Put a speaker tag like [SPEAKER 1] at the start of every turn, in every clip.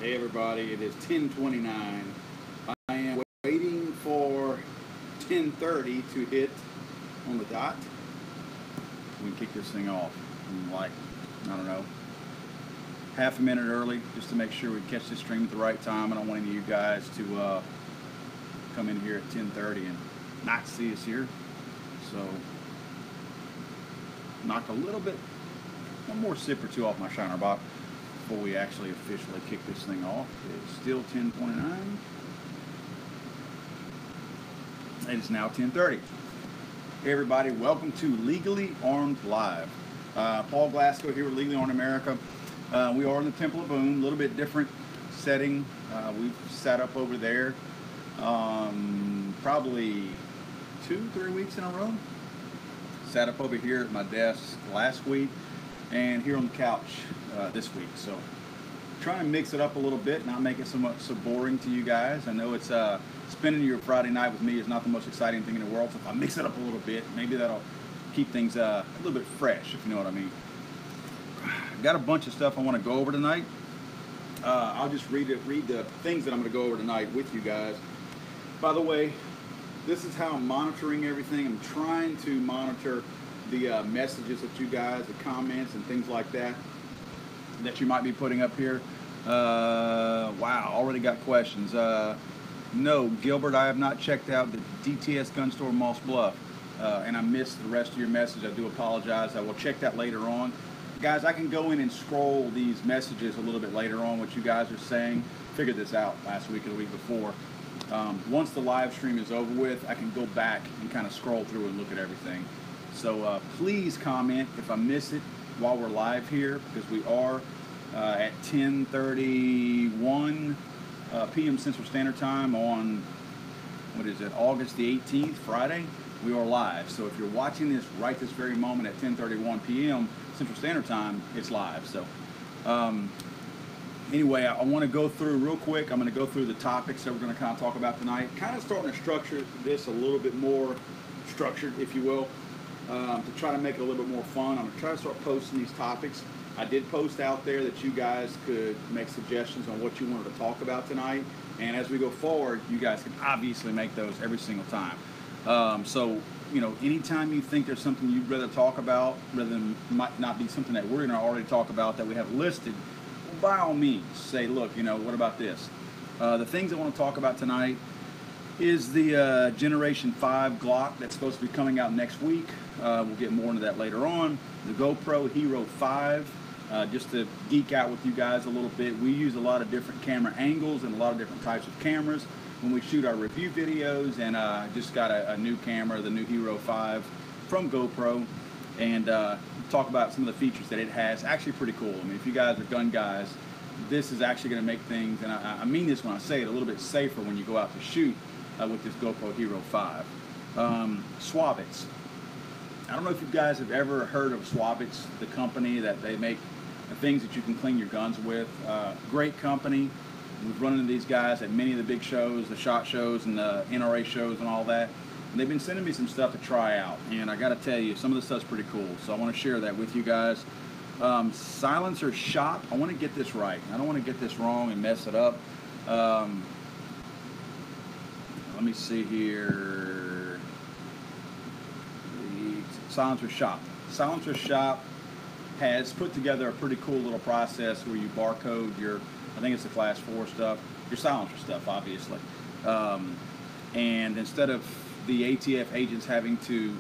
[SPEAKER 1] Hey everybody, it is 10:29. I am waiting for 10:30 to hit on the dot. We can kick this thing off in like, I don't know, half a minute early just to make sure we catch this stream at the right time. I don't want any of you guys to come in here at 10:30 and not see us here. So, knock a little bit, one more sip or two off my Shiner box before we actually officially kick this thing off. It's still 10:29. It is now 10:30. Hey everybody, welcome to Legally Armed Live. Paul Glasgow here with Legally Armed America. We are in the Temple of Boom, a little bit different setting. We've sat up over there probably 2-3 weeks in a row. Sat up over here at my desk last week and here on the couch this week. So trying to mix it up a little bit, not make it so boring to you guys. I know it's spending your Friday night with me is not the most exciting thing in the world, so if I mix it up a little bit, maybe that'll keep things a little bit fresh, if you know what I mean. Got a bunch of stuff I want to go over tonight. I'll just read the things that I'm going to go over tonight with you guys. By the way, this is how I'm monitoring everything. I'm trying to monitor the messages that you guys, the comments and things like that you might be putting up here. Wow, already got questions. No, Gilbert, I have not checked out the DTS gun store Moss Bluff, and I missed the rest of your message. I do apologize. I will check that later on. Guys, I can go in and scroll these messages a little bit later on, what you guys are saying. Figured this out last week or the week before. Once the live stream is over with, I can go back and kind of scroll through and look at everything. So please comment if I miss it while we're live here, because we are at 10:31 p.m. Central Standard Time on, what is it, August the 18th, Friday. We are live. So if you're watching this right this very moment at 10:31 p.m. Central Standard Time, it's live. So anyway, I want to go through real quick. I'm going to go through the topics that we're going to kind of talk about tonight. Kind of starting to structure this a little bit more structured, if you will, to try to make it a little bit more fun. I'm going to try to start posting these topics. I did post out there that you guys could make suggestions on what you wanted to talk about tonight. And as we go forward, you guys can obviously make those every single time. So, you know, anytime you think there's something you'd rather talk about, rather than might not be something that we're going to already talk about that we have listed, by all means, say, look, you know, what about this? The things I want to talk about tonight is the Generation 5 Glock that's supposed to be coming out next week. We'll get more into that later on. The GoPro Hero 5, just to geek out with you guys a little bit. We use a lot of different camera angles and a lot of different types of cameras when we shoot our review videos, and just got a new camera, the new Hero 5 from GoPro, and talk about some of the features that it has. Actually pretty cool. I mean, if you guys are gun guys, this is actually going to make things, and I mean this when I say it, a little bit safer when you go out to shoot with this GoPro Hero 5. Swab-its. I don't know if you guys have ever heard of Swab-its, the company that they make the things that you can clean your guns with. Great company. We've run into these guys at many of the big shows, the SHOT shows and the NRA shows and all that. And they've been sending me some stuff to try out. And I got to tell you, some of the stuff's pretty cool. So I want to share that with you guys. Silencer shop. I want to get this right. I don't want to get this wrong and mess it up. Let me see here. The Silencer shop. Silencer shop has put together a pretty cool little process where you barcode your, I think it's the class 4 stuff, your silencer stuff, obviously. And instead of the ATF agents having to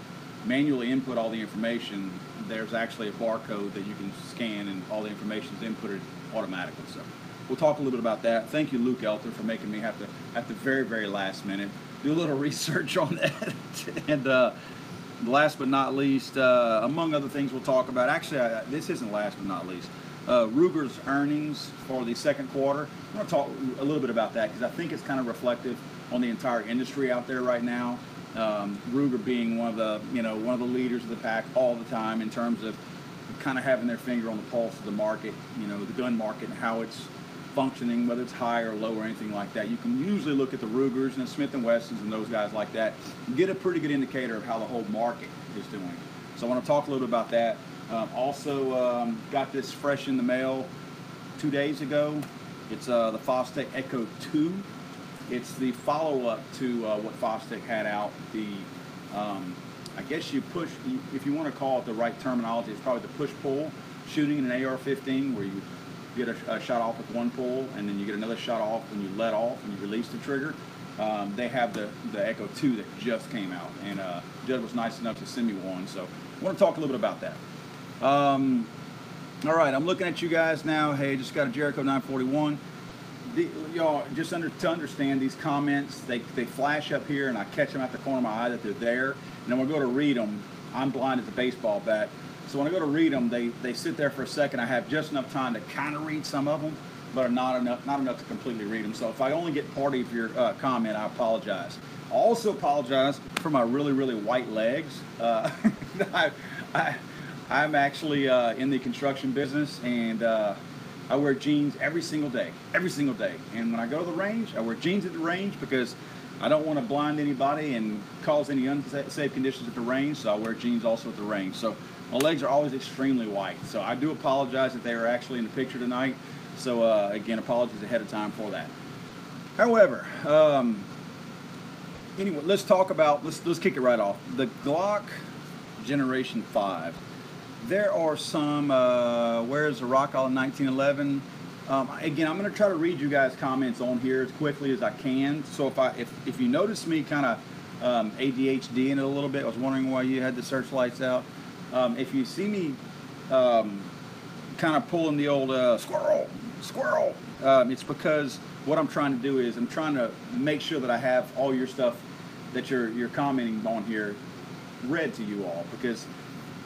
[SPEAKER 1] manually input all the information, there's actually a barcode that you can scan and all the information is inputted automatically. So we'll talk a little bit about that. Thank you, Luke Elter, for making me have to, at the very, very last minute, do a little research on that. And last but not least, among other things we'll talk about, actually, this isn't last but not least, Ruger's earnings for the second quarter. I'm going to talk a little bit about that because I think it's kind of reflective on the entire industry out there right now. Ruger being one of the leaders of the pack all the time in terms of kind of having their finger on the pulse of the market, you know, the gun market and how it's functioning, whether it's high or low or anything like that. You can usually look at the Rugers and the Smith & Wessons and those guys like that and get a pretty good indicator of how the whole market is doing. So I want to talk a little bit about that. Also got this fresh in the mail 2 days ago. It's the Fostech Echo 2. It's the follow-up to what Fostech had out. The I guess you push, if you want to call it the right terminology, it's probably the push-pull shooting in an AR-15, where you get a shot off with one pull, and then you get another shot off when you let off and you release the trigger. They have the Echo 2 that just came out, and Judd was nice enough to send me one, so I want to talk a little bit about that. All right, I'm looking at you guys now. Hey, just got a Jericho 941. Y'all, just to understand these comments, they flash up here, and I catch them at the corner of my eye that they're there, and then when I go to read them, I'm blind as a baseball bat. So when I go to read them, they sit there for a second. I have just enough time to kind of read some of them, but not enough to completely read them. So if I only get part of your comment, I apologize. I also apologize for my really, really white legs. I'm actually in the construction business, and I wear jeans every single day. And when I go to the range, I wear jeans at the range because I don't want to blind anybody and cause any unsafe conditions at the range, so I wear jeans also at the range. So my legs are always extremely white. So I do apologize that they are actually in the picture tonight. So again, apologies ahead of time for that. However, anyway, let's talk about, let's kick it right off. The Glock Generation 5. There are some, where's the Rock All in 1911? Again, I'm going to try to read you guys' comments on here as quickly as I can. So if you notice me kind of ADHD in it a little bit, I was wondering why you had the searchlights out. If you see me kind of pulling the old squirrel, it's because what I'm trying to do is I'm trying to make sure that I have all your stuff that you're commenting on here read to you all, because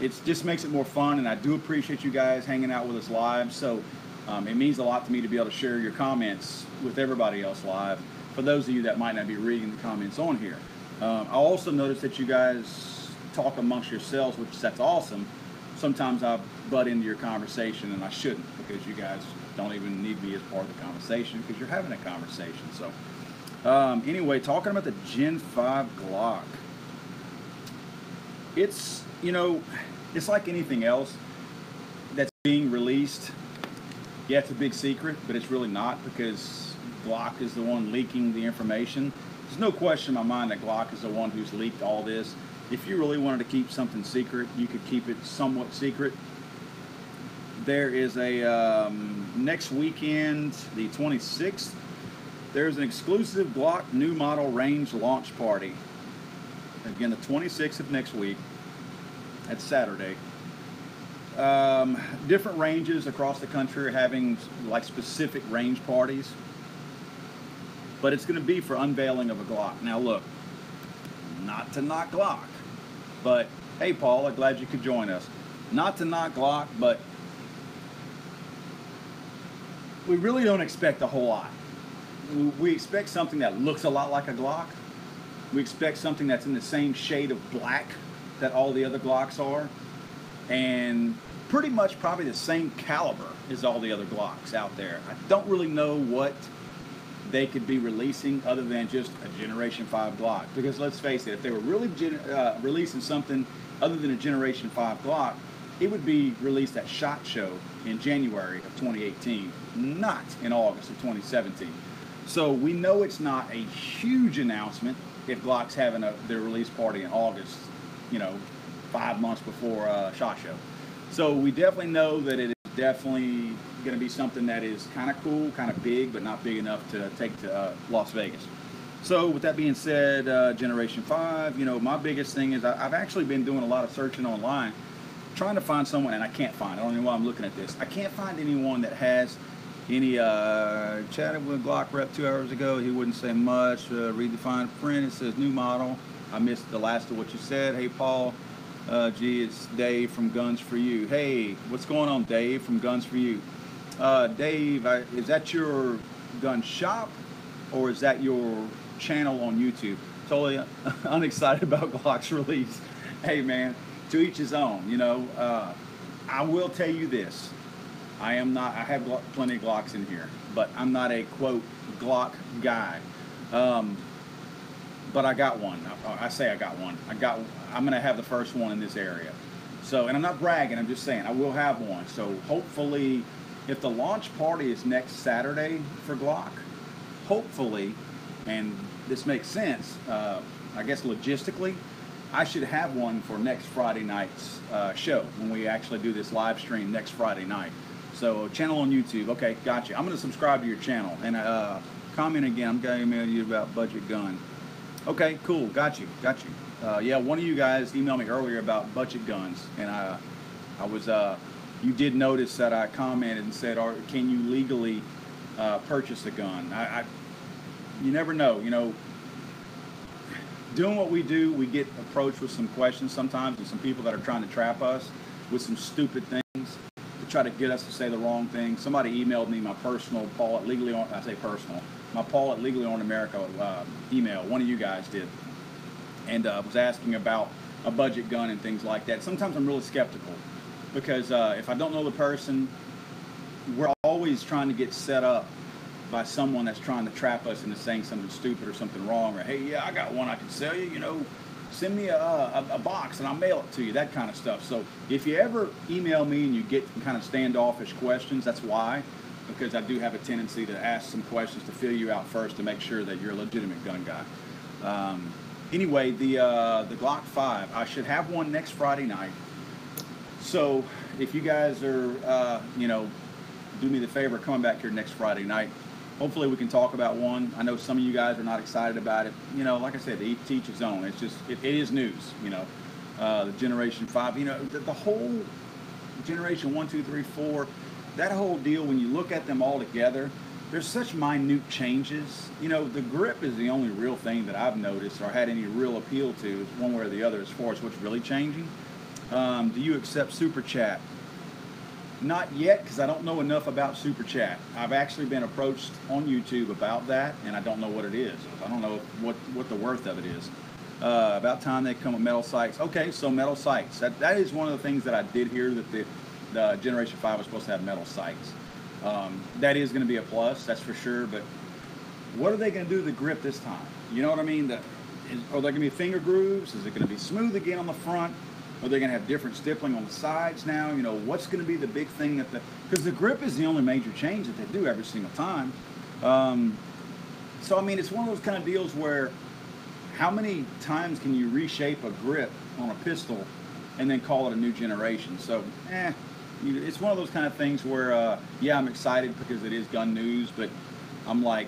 [SPEAKER 1] it just makes it more fun, and I do appreciate you guys hanging out with us live. So it means a lot to me to be able to share your comments with everybody else live, for those of you that might not be reading the comments on here. I also noticed that you guys talk amongst yourselves, which that's awesome. Sometimes I butt into your conversation, and I shouldn't, because you guys don't even need me as part of the conversation, because you're having a conversation. So anyway, talking about the Gen 5 Glock. It's, you know, it's like anything else that's being released. Yeah, it's a big secret, but it's really not, because Glock is the one leaking the information. There's no question in my mind that Glock is the one who's leaked all this. If you really wanted to keep something secret, you could keep it somewhat secret. There is a, next weekend, the 26th, there's an exclusive Glock new model range launch party. Again, the 26th of next week. That's Saturday. Different ranges across the country are having like specific range parties, but it's going to be for unveiling of a Glock. Now look, not to knock Glock, but hey Paul, I'm glad you could join us. Not to knock Glock, but we really don't expect a whole lot. We expect something that looks a lot like a Glock. We expect something that's in the same shade of black that all the other Glocks are, and pretty much probably the same caliber as all the other Glocks out there. I don't really know what they could be releasing other than just a Generation 5 Glock, because let's face it, if they were really releasing something other than a Generation 5 Glock, it would be released at SHOT Show in January of 2018, not in August of 2017. So we know it's not a huge announcement if Glock's having their release party in August, you know, 5 months before SHOT Show. So we definitely know that it is definitely going to be something that is kind of cool, kind of big, but not big enough to take to Las Vegas. So with that being said, Generation 5, you know, my biggest thing is I've actually been doing a lot of searching online, trying to find someone, and I can't find, I don't know why I'm looking at this, I can't find anyone that has any, chatted with Glock Rep 2 hours ago, he wouldn't say much, read the fine print, it says new model. I missed the last of what you said. Hey Paul, gee, it's Dave from Guns For You. Hey, what's going on, Dave from Guns For You? Dave, is that your gun shop, or is that your channel on YouTube? Totally unexcited about Glock's release. Hey man, to each his own, you know. I will tell you this, I have plenty of Glocks in here, but I'm not a quote Glock guy. But I got one. I say I got one. I'm gonna have the first one in this area. So, and I'm not bragging, I'm just saying I will have one. So hopefully if the launch party is next Saturday for Glock, hopefully, and this makes sense, I guess logistically, I should have one for next Friday night's show when we actually do this live stream next Friday night. So channel on YouTube. Okay, gotcha. I'm going to subscribe to your channel and comment again. I'm going to email you about budget gun. Okay, cool. Got you. Yeah, one of you guys emailed me earlier about budget guns, and I was you did notice that I commented and said, can you legally purchase a gun? You never know. You know, doing what we do, we get approached with some questions sometimes, and some people that are trying to trap us with some stupid things to try to get us to say the wrong thing. Somebody emailed me my personal Paul at Legally on, I say personal, my Paul at Legally on America email. One of you guys did, and was asking about a budget gun and things like that. Sometimes I'm really skeptical because if I don't know the person, we're always trying to get set up by someone that's trying to trap us into saying something stupid or something wrong, or hey, yeah, I got one I can sell you, you know, send me a box and I'll mail it to you, that kind of stuff. So if you ever email me and you get kind of standoffish questions, that's why, because I do have a tendency to ask some questions to fill you out first to make sure that you're a legitimate gun guy. Anyway, the Glock 5, I should have one next Friday night. So if you guys are, you know, do me the favor coming back here next Friday night, hopefully we can talk about one. I know some of you guys are not excited about it. You know, like I said, to each his own. It's just, it is news, you know. The Generation 5, you know, the whole Generation 1, 2, 3, 4, that whole deal, when you look at them all together, there's such minute changes. You know, the grip is the only real thing that I've noticed or had any real appeal to, one way or the other, as far as what's really changing. Do you accept Super Chat? Not yet, because I don't know enough about Super Chat. I've actually been approached on YouTube about that, and I don't know what it is. I don't know what the worth of it is. About time they come with metal sights. Okay, so metal sights. That is one of the things that I did hear, that the Generation 5 was supposed to have metal sights. That is going to be a plus, that's for sure, but what are they going to do to the grip this time? You know what I mean? Are there going to be finger grooves? Is it going to be smooth again on the front? Are they going to have different stippling on the sides now? You know, what's going to be the big thing because the grip is the only major change that they do every single time. So, I mean, it's one of those kind of deals where how many times can you reshape a grip on a pistol and then call it a new generation? So, it's one of those kind of things where, yeah, I'm excited because it is gun news, but I'm like,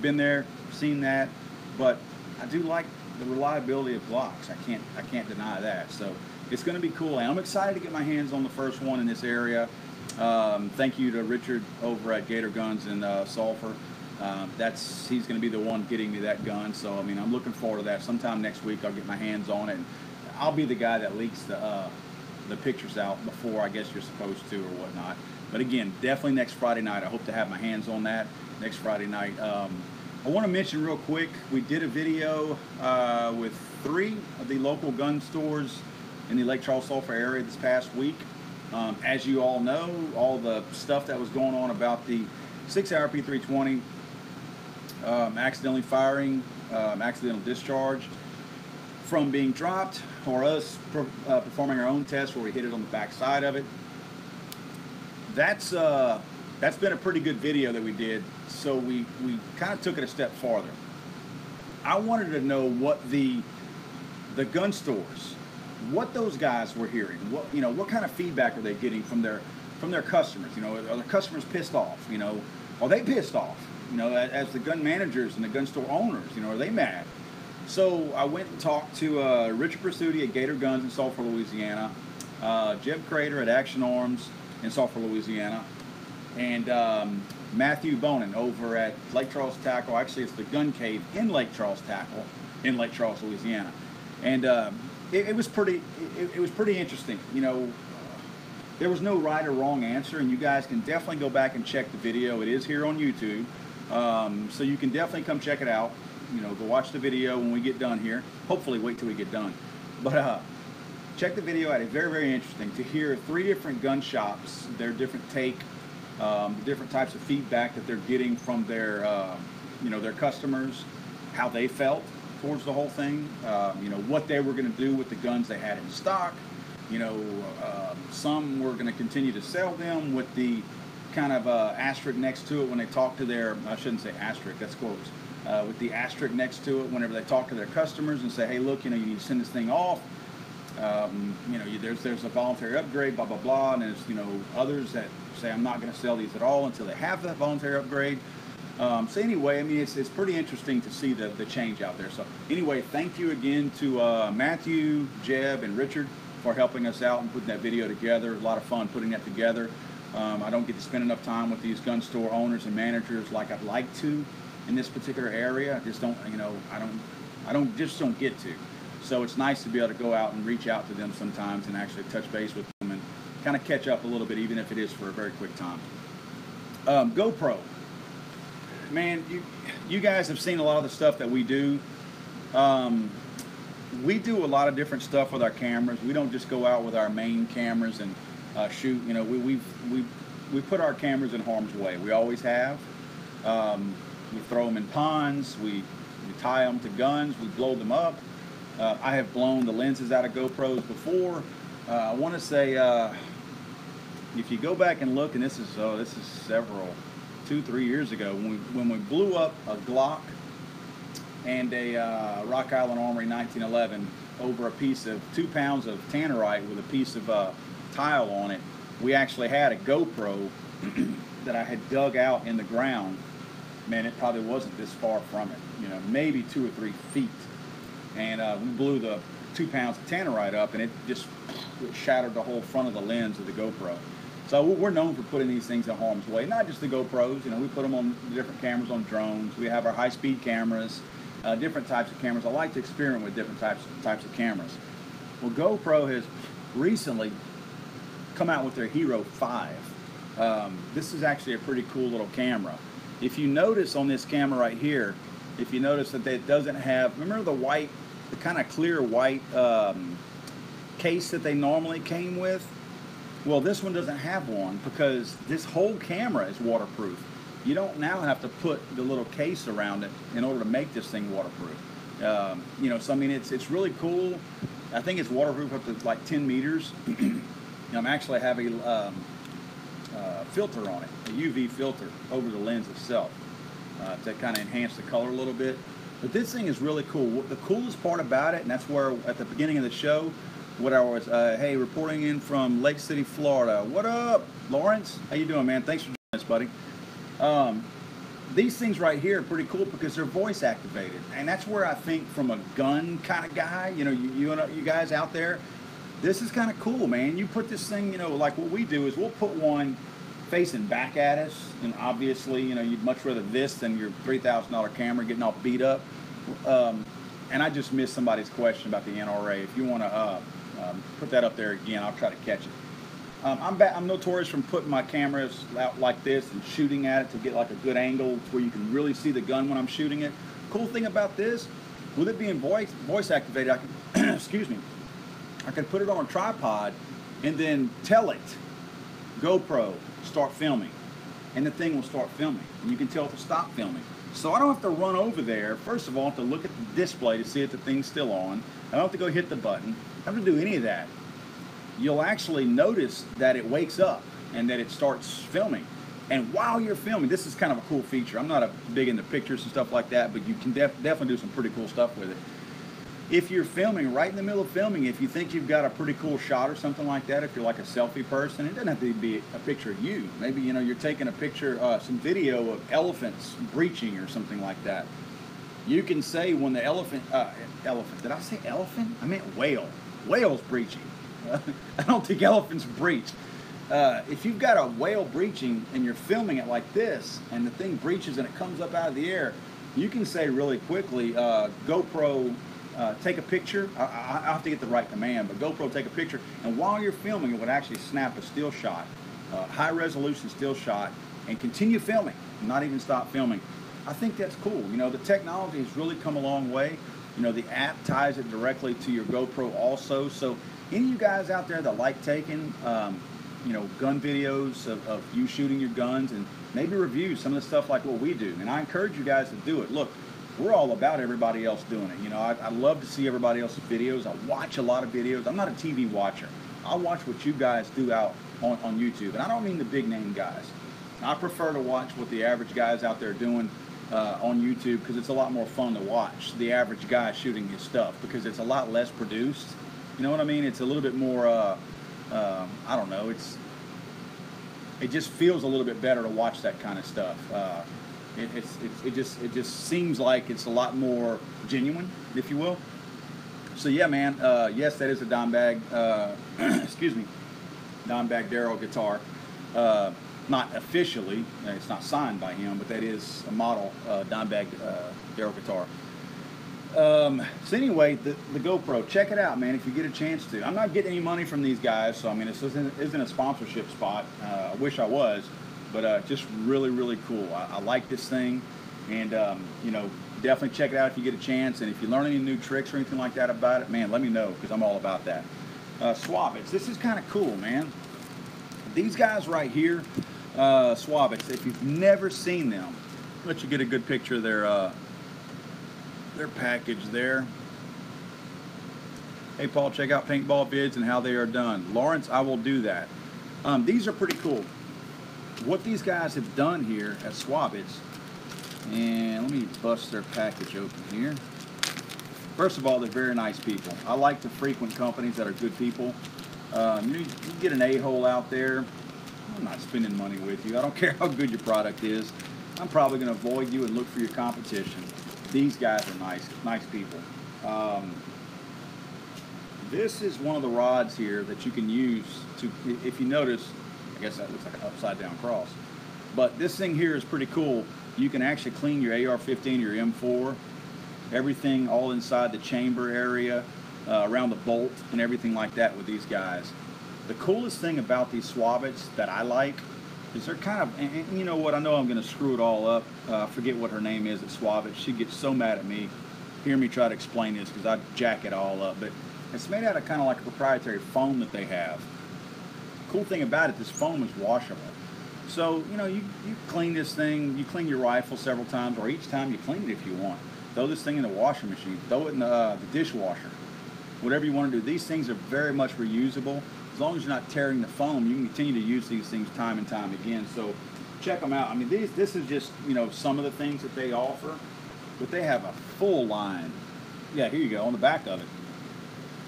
[SPEAKER 1] been there, seen that, but I do like the reliability of Glocks. I can't deny that. So it's going to be cool. And I'm excited to get my hands on the first one in this area. Thank you to Richard over at Gator Guns in Sulphur. He's going to be the one getting me that gun. So, I mean, I'm looking forward to that. Sometime next week I'll get my hands on it. And I'll be the guy that leaks the pictures out before I guess you're supposed to or whatnot. But again, definitely next Friday night. I hope to have my hands on that next Friday night. I want to mention real quick, we did a video with 3 of the local gun stores in the Lake Charles Sulphur area this past week. As you all know, all the stuff that was going on about the 6-hour P320 accidentally firing, accidental discharge from being dropped, or us performing our own test where we hit it on the back side of it. That's been a pretty good video that we did, so we kind of took it a step farther. I wanted to know what the gun stores, what those guys were hearing, what kind of feedback are they getting from their customers? You know, are their customers pissed off? You know, are they pissed off? You know, as the gun managers and the gun store owners, you know, are they mad? So I went and talked to Richard Pursuti at Gator Guns in Sulphur, Louisiana, Jeb Crater at Action Arms in Sulphur, Louisiana, and Matthew Bonin over at Lake Charles Tackle. Actually, it's the Gun Cave in Lake Charles Tackle in Lake Charles, Louisiana, and it was pretty interesting. You know, there was no right or wrong answer, and you guys can definitely go back and check the video. It is here on YouTube, so you can definitely come check it out. You know, go watch the video when we get done here. Hopefully, wait till we get done. But check the video out. It's very, very interesting to hear 3 different gun shops, their different take, the different types of feedback that they're getting from their, you know, their customers, how they felt towards the whole thing. You know, what they were going to do with the guns they had in stock. You know, some were going to continue to sell them with the kind of asterisk next to it when they talk to their, I shouldn't say asterisk, that's quotes, with the asterisk next to it whenever they talk to their customers and say, hey, look, you know, you need to send this thing off. You know, there's a voluntary upgrade, blah, blah, blah, and there's, you know, others that say I'm not going to sell these at all until they have that voluntary upgrade. So anyway, I mean, it's pretty interesting to see the change out there. So anyway, thank you again to Matthew, Jeb, and Richard for helping us out and putting that video together. A lot of fun putting that together. I don't get to spend enough time with these gun store owners and managers like I'd like to in this particular area. I just don't, you know, I don't get to. So it's nice to be able to go out and reach out to them sometimes and actually touch base with them and kind of catch up a little bit, even if it is for a very quick time. GoPro. Man, you guys have seen a lot of the stuff that we do. We do a lot of different stuff with our cameras. We don't just go out with our main cameras and shoot. You know, we put our cameras in harm's way. We always have. We throw them in ponds. We tie them to guns. We blow them up. I have blown the lenses out of GoPros before. I want to say, if you go back and look, and this is several, 2-3 years ago, when we blew up a Glock and a Rock Island Armory 1911 over a piece of 2 pounds of tannerite with a piece of tile on it. We actually had a GoPro that I had dug out in the ground. Man, it probably wasn't this far from it, you know, maybe 2 or 3 feet. And we blew the 2 pounds of tannerite up, and it just shattered the whole front of the lens of the GoPro. So we're known for putting these things in harm's way. Not just the GoPros, you know, we put them on different cameras, on drones. We have our high-speed cameras, different types of cameras. I like to experiment with different types of cameras. Well, GoPro has recently come out with their Hero 5. This is actually a pretty cool little camera. If you notice on this camera right here, if you notice that it doesn't have, remember the white, the kind of clear white case that they normally came with? Well, this one doesn't have one because this whole camera is waterproof. You don't now have to put the little case around it in order to make this thing waterproof. You know, so I mean, it's really cool. I think it's waterproof up to like 10 meters. I'm actually having a filter on it, a UV filter over the lens itself to kind of enhance the color a little bit. But this thing is really cool. The coolest part about it, and that's where at the beginning of the show, what I was, hey, reporting in from Lake City, Florida. What up, Lawrence? How you doing, man? Thanks for joining us, buddy. These things right here are pretty cool because they're voice activated, and that's where I think from a gun kind of guy, you know, you guys out there, this is kind of cool, man. You put this thing, you know, like what we do is we'll put one facing back at us, and obviously, you know, you'd much rather this than your $3,000 camera getting all beat up. And I just missed somebody's question about the NRA. If you want to put that up there again, I'll try to catch it. I'm notorious from putting my cameras out like this and shooting at it to get like a good angle where you can really see the gun when I'm shooting it. Cool thing about this, with it being voice activated, I can, excuse me, I can put it on a tripod and then tell it, GoPro, start filming, and the thing will start filming, and you can tell it to stop filming. So I don't have to run over there. First of all, I have to look at the display to see if the thing's still on. I don't have to go hit the button. I don't have to do any of that. You'll actually notice that it wakes up and that it starts filming. And while you're filming, this is kind of a cool feature. I'm not big into pictures and stuff like that, but you can definitely do some pretty cool stuff with it. If you're filming, right in the middle of filming, if you think you've got a pretty cool shot or something like that, if you're like a selfie person, it doesn't have to be a picture of you. Maybe, you know, you're taking a picture, some video of elephants breaching or something like that. You can say when the elephant, did I say elephant? I meant whale. Whale's breaching. I don't think elephants breach. If you've got a whale breaching and you're filming it like this and the thing breaches and it comes up out of the air, you can say really quickly, GoPro, take a picture. I have to get the right command, but GoPro, take a picture, and while you're filming, it would actually snap a still shot, high resolution still shot, and continue filming, not even stop filming. I think that's cool. You know, the technology has really come a long way. You know, the app ties it directly to your GoPro also. So any of you guys out there that like taking, you know, gun videos of you shooting your guns and maybe reviews, some of the stuff like what we do, and I encourage you guys to do it. Look, we're all about everybody else doing it. You know, I love to see everybody else's videos. I watch a lot of videos. I'm not a TV watcher. I watch what you guys do out on YouTube. And I don't mean the big name guys. I prefer to watch what the average guys out there doing on YouTube, because it's a lot more fun to watch the average guy shooting his stuff, because it's a lot less produced. You know what I mean? It's a little bit more, I don't know, it just feels a little bit better to watch that kind of stuff. It just seems like it's a lot more genuine, if you will. So yeah, man, yes, that is a Dimebag, excuse me, Dimebag Darrell guitar. Not officially, it's not signed by him, but that is a model Dimebag Darrell guitar. So anyway, the GoPro, check it out, man, if you get a chance to. I'm not getting any money from these guys, so I mean, this isn't a sponsorship spot. I wish I was, but just really, really cool. I like this thing, and you know, definitely check it out if you get a chance. And if you learn any new tricks or anything like that about it, man, let me know, because I'm all about that. Swab-its, this is kind of cool, man. These guys right here, Swab-its, if you've never seen them, I'll let you get a good picture of their package there. Hey Paul, check out paintball vids and how they are done. Lawrence, I will do that. These are pretty cool. What these guys have done here at Swab-its, and let me bust their package open here. First of all, they're very nice people. I like to frequent companies that are good people. You get an a-hole out there, I'm not spending money with you. I don't care how good your product is. I'm probably going to avoid you and look for your competition. These guys are nice people. This is one of the rods here that you can use to, if you notice, I guess that looks like an upside down cross, but this thing here is pretty cool. You can actually clean your AR-15 or your M4, everything all inside the chamber area, around the bolt and everything like that with these guys. The coolest thing about these Swab-its that I like is they're kind of, and you know what, I know I'm going to screw it all up. I forget what her name is at Swab-its. She gets so mad at me. Hear me try to explain this, because I jack it all up. But it's made out of kind of like a proprietary foam that they have. Cool thing about it, this foam is washable. So, you know, you clean this thing, you clean your rifle several times, or each time you clean it if you want. Throw this thing in the washing machine, throw it in the dishwasher. Whatever you want to do. These things are very much reusable. As long as you're not tearing the foam, you can continue to use these things time and time again. So check them out. I mean, this is just, you know, some of the things that they offer, but they have a full line. Yeah, here you go, on the back of it.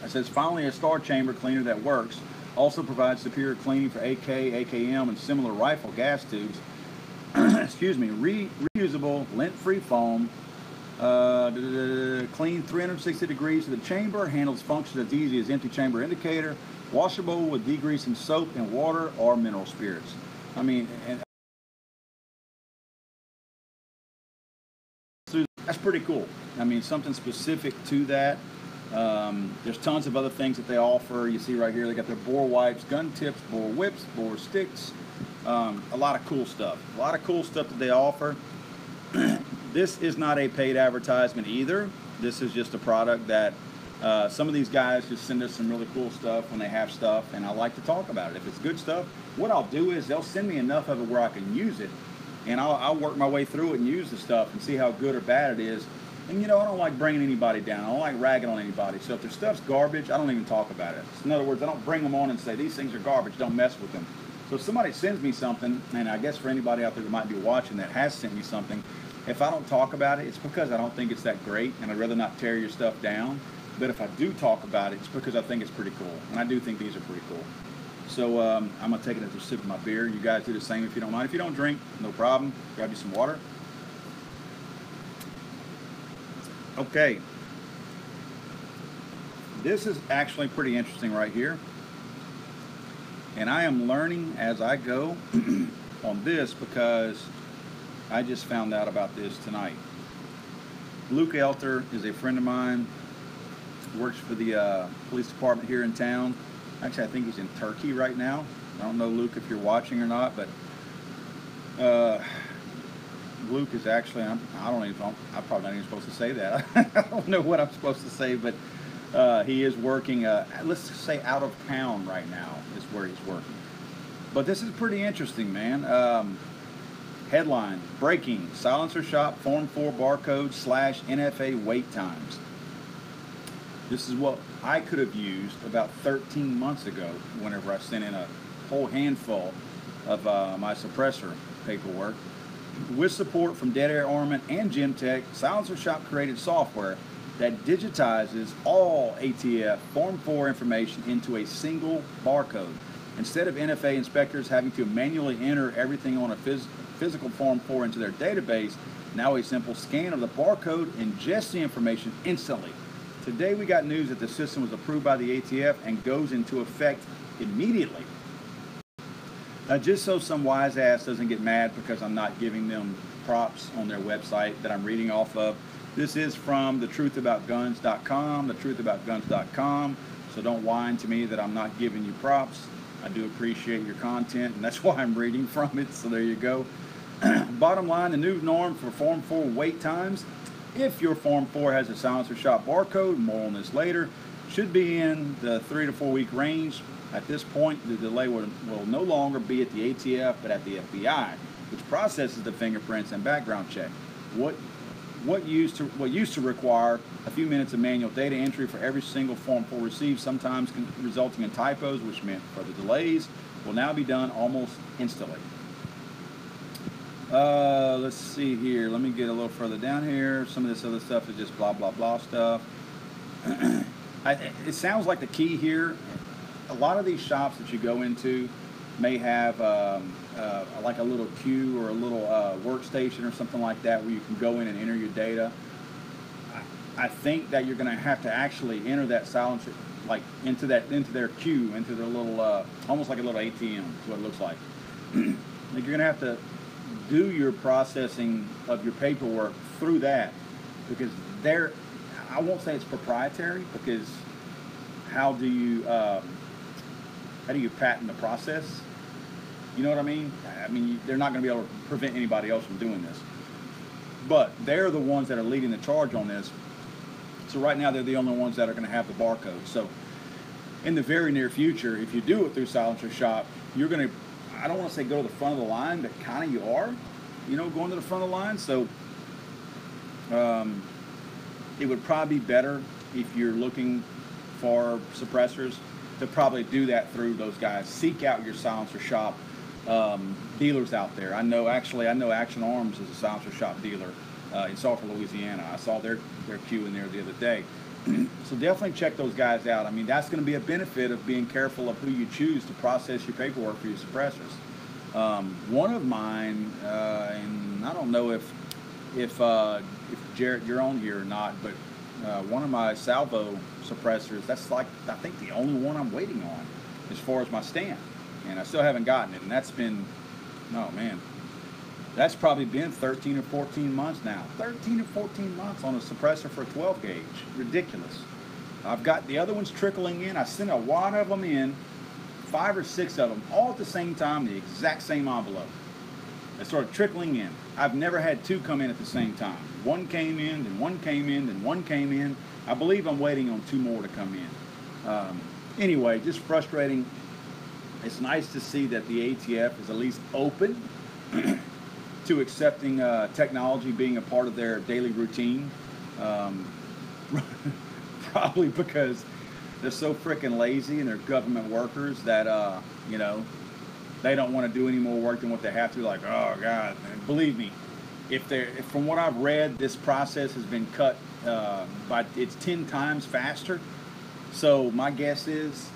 [SPEAKER 1] It says, finally a star chamber cleaner that works. Also provides superior cleaning for AK, AKM, and similar rifle gas tubes. Excuse me, reusable, lint-free foam. Clean 360 degrees to the chamber, handles functions as easy as empty chamber indicator, washable with degreasing soap and water or mineral spirits. I mean, and that's pretty cool. I mean, something specific to that. There's tons of other things that they offer. You see right here, they got their bore wipes, gun tips, bore whips, bore sticks, a lot of cool stuff. A lot of cool stuff that they offer. This is not a paid advertisement either. This is just a product that some of these guys just send us some really cool stuff when they have stuff, and I like to talk about it. If it's good stuff, what I'll do is they'll send me enough of it where I can use it, and I'll work my way through it and use the stuff and see how good or bad it is. And you know, I don't like bringing anybody down. I don't like ragging on anybody. So if their stuff's garbage, I don't even talk about it. In other words, I don't bring them on and say, these things are garbage, don't mess with them. So if somebody sends me something, and I guess for anybody out there that might be watching that has sent me something, if I don't talk about it, it's because I don't think it's that great, and I'd rather not tear your stuff down. But if I do talk about it, it's because I think it's pretty cool. And I do think these are pretty cool. So I'm going to take it as a sip of my beer. You guys do the same if you don't mind. If you don't drink, no problem. Grab you some water. Okay. This is actually pretty interesting right here. And I am learning as I go on this, because I just found out about this tonight. Luke Elter is a friend of mine. Works for the police department here in town. Actually, I think he's in Turkey right now. I don't know, Luke, if you're watching or not, but Luke is actually, I'm probably not even supposed to say that. I don't know what I'm supposed to say, but he is working, let's just say out of town right now is where he's working. But this is pretty interesting, man. Headline, breaking, silencer shop, Form 4 barcode / NFA wait times. This is what I could have used about 13 months ago whenever I sent in a whole handful of my suppressor. paperwork. With support from Dead Air Armament and Gemtech, Silencer Shop created software that digitizes all ATF Form 4 information into a single barcode. Instead of NFA inspectors having to manually enter everything on a physical Form 4 into their database, now a simple scan of the barcode ingests the information instantly. Today we got news that the system was approved by the ATF and goes into effect immediately. Now, just so some wise ass doesn't get mad because I'm not giving them props on their website that I'm reading off of, this is from thetruthaboutguns.com, thetruthaboutguns.com, so don't whine to me that I'm not giving you props. I do appreciate your content, and that's why I'm reading from it, so there you go. Bottom line, the new norm for Form 4 wait times, if your Form 4 has a Silencer Shop barcode, more on this later, should be in the 3 to 4 week range. At this point, the delay will no longer be at the ATF, but at the FBI, which processes the fingerprints and background check. What used to require a few minutes of manual data entry for every single Form 4 received, sometimes resulting in typos, which meant further delays, will now be done almost instantly. Let's see here. Let me get a little further down here. Some of this other stuff is just blah, blah, blah stuff. It sounds like the key here, a lot of these shops that you go into may have like a little queue or a little workstation or something like that where you can go in and enter your data. I think that you're going to have to actually enter that silencer like into their queue, into their little almost like a little ATM is what it looks like. Like you're going to have to do your processing of your paperwork through that, because I won't say it's proprietary, because how do you patent the process? You know what I mean? I mean, they're not going to be able to prevent anybody else from doing this. But they're the ones that are leading the charge on this. So right now, they're the only ones that are going to have the barcode. So in the very near future, if you do it through Silencer Shop, you're going to, I don't want to say go to the front of the line, but kind of you are, you know, going to the front of the line. So it would probably be better if you're looking for suppressors to probably do that through those guys. Seek out your Silencer Shop dealers out there. I know Action Arms is a Silencer Shop dealer in Sulphur, Louisiana. I saw their queue in there the other day. So definitely check those guys out. I mean, that's going to be a benefit of being careful of who you choose to process your paperwork for your suppressors. One of mine, and I don't know if Jarrett, you're on here or not, but one of my salvo suppressors, that's like, I think the only one I'm waiting on as far as my stamp, and I still haven't gotten it, and that's been, oh man, that's probably been 13 or 14 months now. 13 or 14 months on a suppressor for a 12 gauge. Ridiculous. I've got the other ones trickling in. I sent a wad of them in, 5 or 6 of them, all at the same time, the exact same envelope. They started trickling in. I've never had 2 come in at the same time. One came in, then one came in, then one came in. I believe I'm waiting on 2 more to come in. Anyway, just frustrating. It's nice to see that the ATF is at least open to accepting technology being a part of their daily routine. Probably because they're so freaking lazy and they're government workers that, you know, they don't want to do any more work than what they have to. Like, oh God, and believe me, if from what I've read, this process has been cut by, it's 10 times faster. So my guess is,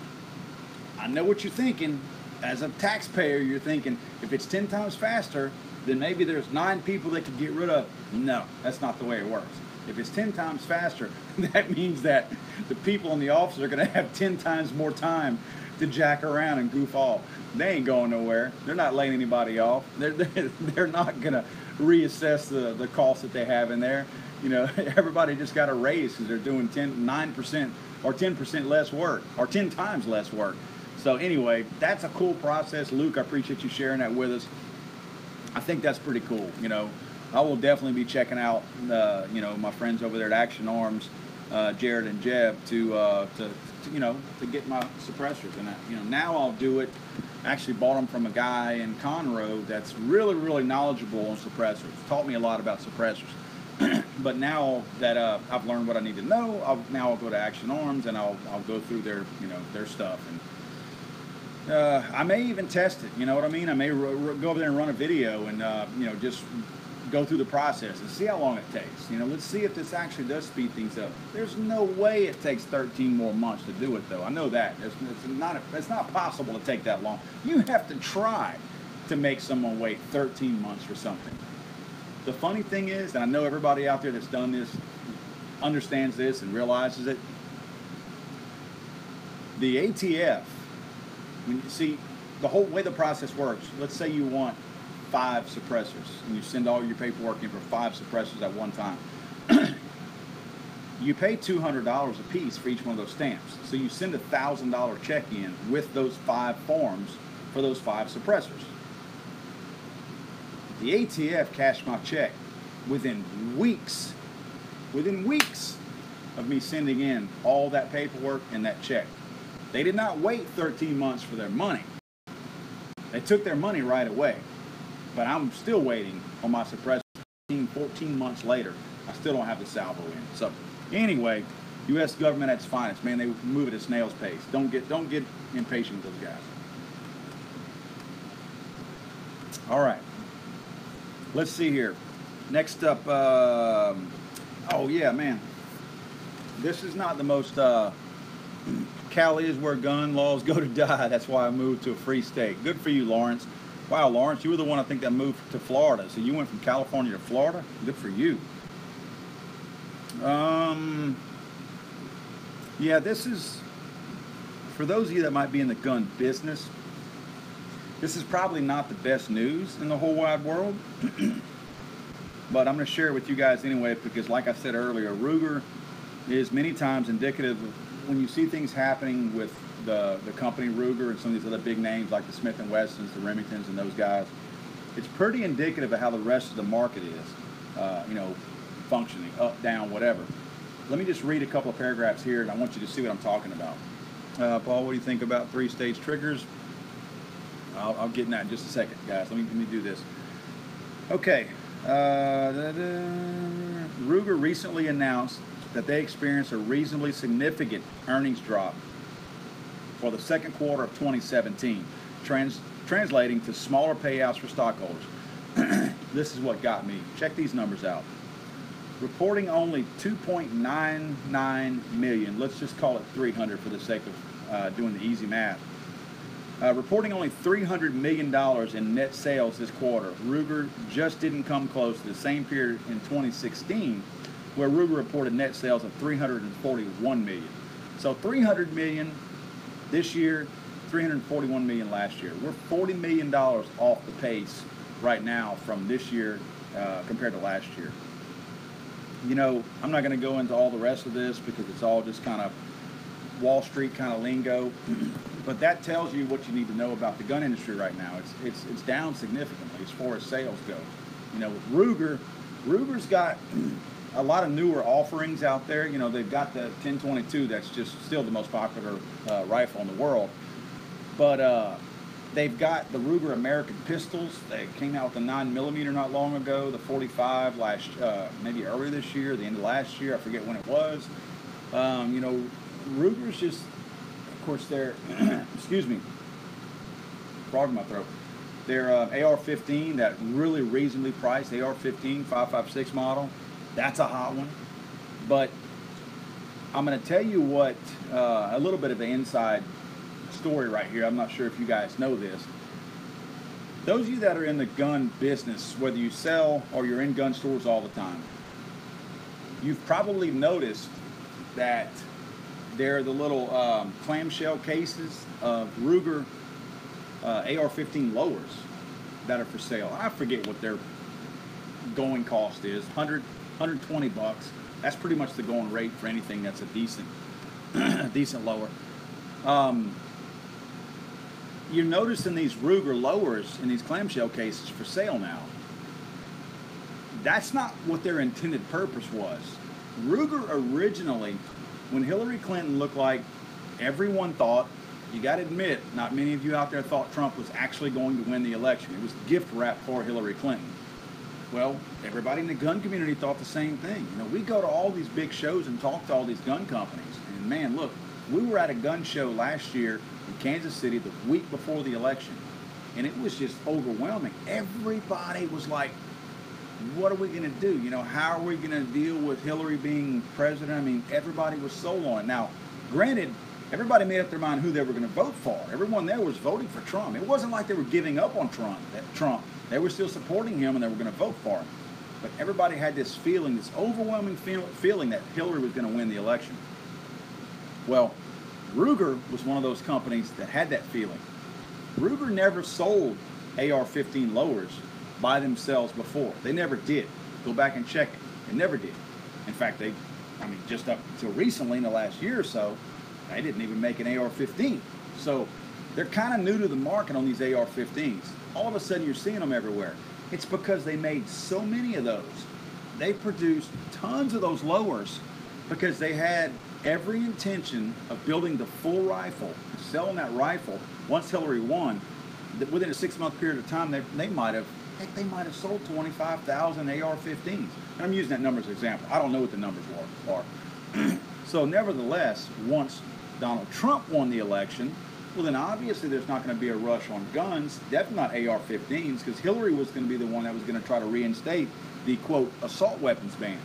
[SPEAKER 1] I know what you're thinking. As a taxpayer, you're thinking, if it's 10 times faster, then maybe there's 9 people they could get rid of. No, that's not the way it works. If it's 10 times faster, that means that the people in the office are going to have 10 times more time to jack around and goof off. They ain't going nowhere. They're not laying anybody off. They're not going to reassess the costs that they have in there. You know, everybody just got a raise because they're doing 9% or 10% less work, or 10 times less work. So anyway, that's a cool process. Luke, I appreciate you sharing that with us. I think that's pretty cool. You know, I will definitely be checking out, you know, my friends over there at Action Arms, Jared and Jeb, to get my suppressors. And you know, now I'll do it. Actually bought them from a guy in Conroe that's really, really knowledgeable on suppressors. Taught me a lot about suppressors. But now that I've learned what I need to know, I'll go to Action Arms and I'll go through their, you know, their stuff. And I may even test it, you know what I mean? I may go over there and run a video and, you know, just go through the process and see how long it takes. You know, let's see if this actually does speed things up. There's no way it takes 13 more months to do it, though. I know that. It's not possible to take that long. You have to try to make someone wait 13 months for something. The funny thing is, and I know everybody out there that's done this understands this and realizes it, the ATF, when you see the whole way the process works, let's say you want 5 suppressors and you send all your paperwork in for 5 suppressors at one time. You pay $200 a piece for each one of those stamps. So you send a $1,000 check in with those 5 forms for those 5 suppressors. The ATF cashed my check within weeks of me sending in all that paperwork and that check. They did not wait 13 months for their money. They took their money right away. But I'm still waiting on my suppressor 14 months later. I still don't have the salvo in. So anyway, U.S. government at its finest, man, they move at a snail's pace. Don't get impatient with those guys. All right. Let's see here. Next up, oh yeah, man. This is not the most, Cali is where gun laws go to die. That's why I moved to a free state. Good for you, Lawrence. Wow, Lawrence, you were the one I think that moved to Florida. So you went from California to Florida? Good for you. Yeah, this is, for those of you that might be in the gun business, this is probably not the best news in the whole wide world. But I'm going to share it with you guys anyway, because like I said earlier, Ruger is many times indicative of when you see things happening with the company Ruger and some of these other big names like the Smith & Wessons, the Remingtons, and those guys. It's pretty indicative of how the rest of the market is, you know, functioning, up, down, whatever. Let me just read a couple of paragraphs here, and I want you to see what I'm talking about. Paul, what do you think about 3-stage triggers? I'll get in that in just a second, guys. Let me do this. Okay. Ruger recently announced that they experienced a reasonably significant earnings drop for the second quarter of 2017, translating to smaller payouts for stockholders. This is what got me. Check these numbers out. Reporting only $2.99 million, let's just call it 300 for the sake of doing the easy math. Reporting only $300 million in net sales this quarter. Ruger just didn't come close to the same period in 2016, where Ruger reported net sales of $341 million. So $300 million this year, $341 million last year. We're $40 million off the pace right now from this year compared to last year. You know, I'm not going to go into all the rest of this because it's all just kind of Wall Street kind of lingo, but that tells you what you need to know about the gun industry right now. It's down significantly as far as sales go. You know, with Ruger's got a lot of newer offerings out there. You know, they've got the 1022 that's just still the most popular rifle in the world, but they've got the Ruger American pistols. They came out with the 9mm not long ago, the 45 maybe earlier this year, the end of last year, I forget when it was. You know, Ruger's just, of course, they're, excuse me, frog in my throat. Their AR-15, that really reasonably priced AR-15 5.56 model, that's a hot one. But I'm going to tell you what, a little bit of an inside story right here. I'm not sure if you guys know this. Those of you that are in the gun business, whether you sell or you're in gun stores all the time, you've probably noticed that they're the little clamshell cases of Ruger AR-15 lowers that are for sale. I forget what their going cost is, 120 bucks. That's pretty much the going rate for anything that's a decent decent lower. You're noticing these Ruger lowers in these clamshell cases for sale now. That's not what their intended purpose was. Ruger originally, when Hillary Clinton looked like everyone thought, you got to admit, not many of you out there thought Trump was actually going to win the election. It was gift wrap for Hillary Clinton. Well, everybody in the gun community thought the same thing. You know, we go to all these big shows and talk to all these gun companies, and man, look, We were at a gun show last year in Kansas City the week before the election, and it was just overwhelming. Everybody was like, what are we going to do? You know, how are we going to deal with Hillary being president? I mean, everybody was sold on it. Now, granted, everybody made up their mind who they were going to vote for. Everyone there was voting for Trump. It wasn't like they were giving up on Trump. They were still supporting him and they were going to vote for him. But everybody had this feeling, this overwhelming feeling that Hillary was going to win the election. Well, Ruger was one of those companies that had that feeling. Ruger never sold AR-15 lowers by themselves before. They never did. Go back and check it. They never did. In fact, just up until recently, in the last year or so, they didn't even make an AR-15. So they're kind of new to the market on these AR-15s. All of a sudden, you're seeing them everywhere. It's because they made so many of those. They produced tons of those lowers because they had every intention of building the full rifle, selling that rifle. Once Hillary won, within a 6-month period of time, they might have sold 25,000 AR-15s. And I'm using that number as an example. I don't know what the numbers are. So nevertheless, once Donald Trump won the election, well then obviously there's not going to be a rush on guns, definitely not AR-15s, because Hillary was going to be the one that was going to try to reinstate the, quote, assault weapons ban.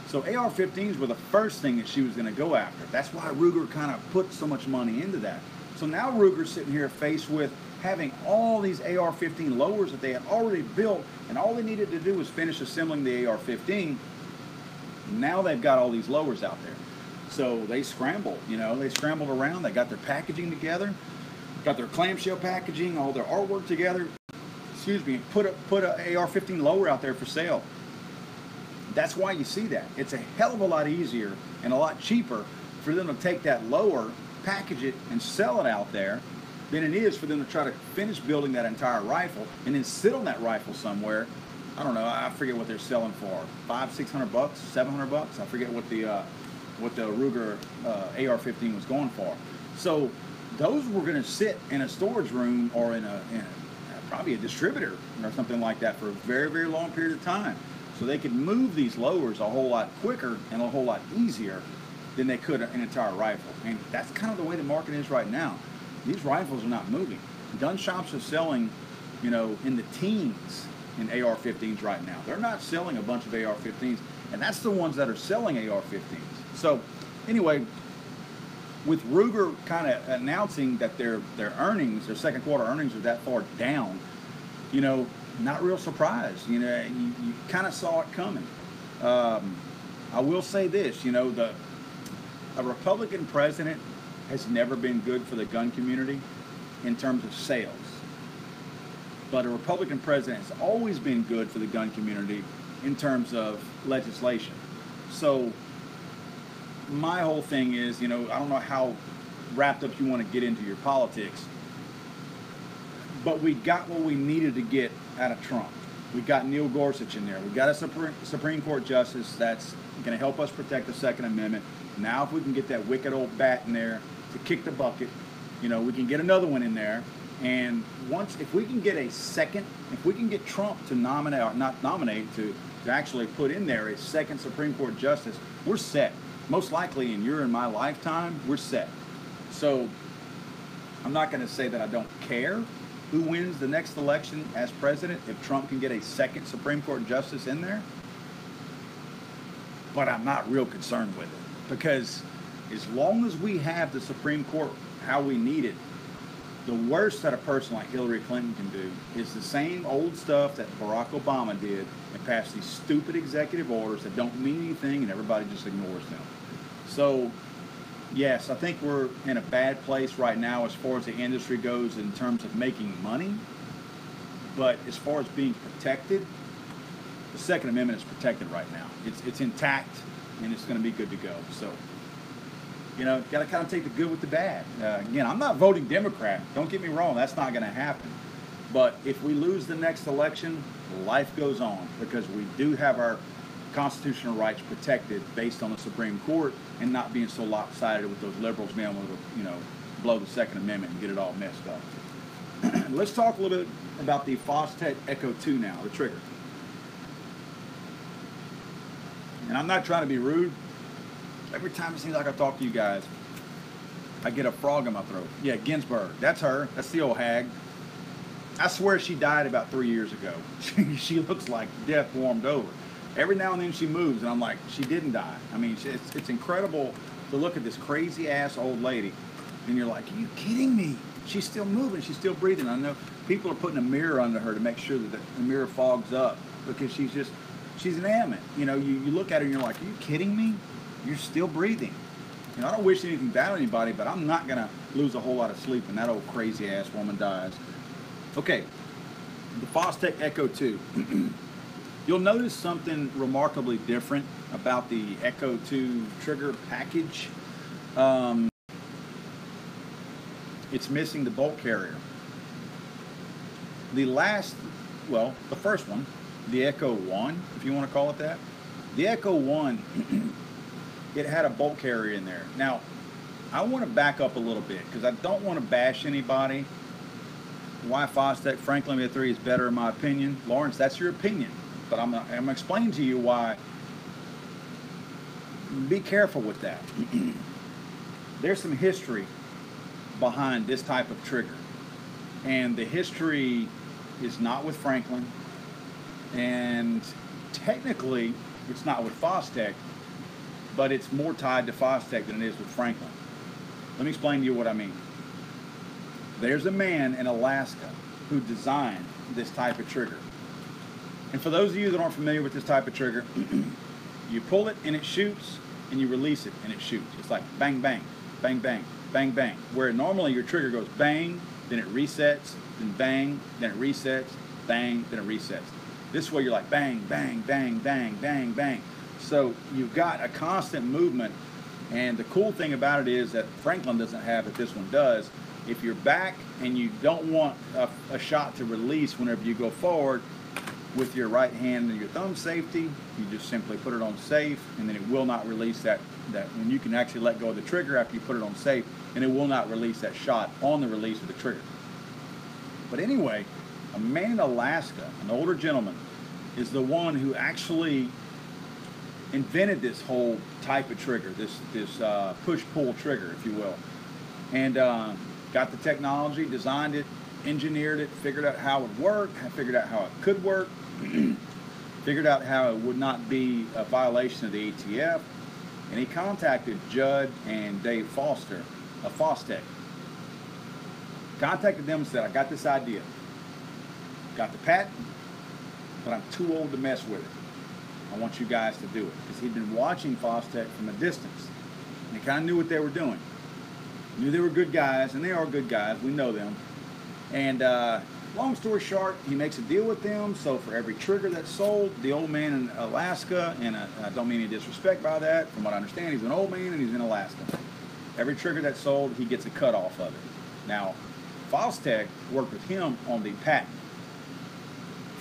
[SPEAKER 1] So AR-15s were the first thing that she was going to go after. That's why Ruger kind of put so much money into that. So now Ruger's sitting here faced with having all these AR-15 lowers that they had already built, and all they needed to do was finish assembling the AR-15. Now they've got all these lowers out there. So they scrambled, they scrambled around. They got their packaging together, got their clamshell packaging, all their artwork together, and put a AR-15 lower out there for sale. That's why you see that. It's a hell of a lot easier and a lot cheaper for them to take that lower, package it, and sell it out there than it is for them to try to finish building that entire rifle and then sit on that rifle somewhere. I don't know, I forget what they're selling for. $500-600, $700. I forget what the Ruger AR-15 was going for. So those were going to sit in a storage room or in probably a distributor or something like that for a very, very long period of time. So they could move these lowers a whole lot quicker and a whole lot easier than they could an entire rifle. And that's kind of the way the market is right now. These rifles are not moving. Gun shops are selling, in the teens in AR-15s right now. They're not selling a bunch of AR-15s, and that's the ones that are selling AR-15s. So anyway, with Ruger kind of announcing that their earnings, their second quarter earnings are that far down, not real surprised. You kind of saw it coming. I will say this, a Republican president has never been good for the gun community in terms of sales. But a Republican president has always been good for the gun community in terms of legislation. So my whole thing is, I don't know how wrapped up you want to get into your politics, but we got what we needed to get out of Trump. We got Neil Gorsuch in there. We got a Supreme Court justice that's going to help us protect the Second Amendment. Now if we can get that wicked old bat in there to kick the bucket, we can get another one in there. And if we can get if we can get Trump to nominate, or not nominate, to actually put in there a second Supreme Court justice, we're set. Most likely in your and my lifetime, we're set. So I'm not going to say that I don't care who wins the next election as president if Trump can get a second Supreme Court justice in there. But I'm not real concerned with it, because as long as we have the Supreme Court how we need it, the worst that a person like Hillary Clinton can do is the same old stuff that Barack Obama did and pass these stupid executive orders that don't mean anything and everybody just ignores them. So, yes, I think we're in a bad place right now as far as the industry goes in terms of making money. But as far as being protected, the Second Amendment is protected right now. It's intact and it's going to be good to go. So, got to kind of take the good with the bad. Again, I'm not voting Democrat. Don't get me wrong. That's not going to happen. But if we lose the next election, life goes on, because we do have our constitutional rights protected based on the Supreme Court and not being so lopsided with those liberals being able to, blow the Second Amendment and get it all messed up. Let's talk a little bit about the Fostech Echo 2 now, the trigger. And I'm not trying to be rude. Every time it seems like I talk to you guys, I get a frog in my throat. Yeah, Ginsburg. That's her. That's the old hag. I swear she died about 3 years ago. She looks like death warmed over. Every now and then she moves, and I'm like, she didn't die. I mean, it's incredible to look at this crazy-ass old lady, and you're like, are you kidding me? She's still moving. She's still breathing. I know people are putting a mirror under her to make sure that the mirror fogs up because she's an ailment. You know, you look at her and you're like, are you kidding me? You're still breathing. You know, I don't wish anything bad on anybody, but I'm not going to lose a whole lot of sleep when that old crazy-ass woman dies. Okay, the Fostech Echo 2. You'll notice something remarkably different about the Echo 2 trigger package. It's missing the bolt carrier. The first one, the Echo 1, if you want to call it that. The Echo 1, it had a bolt carrier in there. Now, I want to back up a little bit because I don't want to bash anybody. Why Fostech Franklin V3 is better in my opinion. Lawrence, that's your opinion. But I'm going to explain to you why. Be careful with that. There's some history behind this type of trigger. And the history is not with Franklin. And technically, it's not with Fostech, but it's more tied to Fostech than it is with Franklin. Let me explain to you what I mean. There's a man in Alaska who designed this type of trigger. And for those of you that aren't familiar with this type of trigger, you pull it and it shoots, and you release it and it shoots. It's like bang, bang, bang, bang, bang, bang. Where normally your trigger goes bang, then it resets, then bang, then it resets, bang, then it resets. This way you're like bang, bang, bang, bang, bang, bang. So you've got a constant movement, and the cool thing about it is that Franklin doesn't have it, this one does. If you're back and you don't want a shot to release whenever you go forward, with your right hand and your thumb safety, you just simply put it on safe, and then it will not release that when you can actually let go of the trigger after you put it on safe, and it will not release that shot on the release of the trigger. But anyway, a man in Alaska, an older gentleman, is the one who actually invented this whole type of trigger, this push-pull trigger, if you will, and got the technology, designed it, engineered it, figured out how it would work, figured out how it could work, figured out how it would not be a violation of the ATF, and he contacted Judd and Dave Foster of Fostech. Contacted them and said, I got this idea, got the patent, but I'm too old to mess with it. I want you guys to do it. Because he'd been watching Fostech from a distance, and he kind of knew what they were doing. Knew they were good guys, and they are good guys, we know them. And long story short, he makes a deal with them. So for every trigger that's sold, the old man in Alaska, and I don't mean any disrespect by that, from what I understand, he's an old man and he's in Alaska. Every trigger that's sold, he gets a cut off of it. Now, Fostech worked with him on the patent.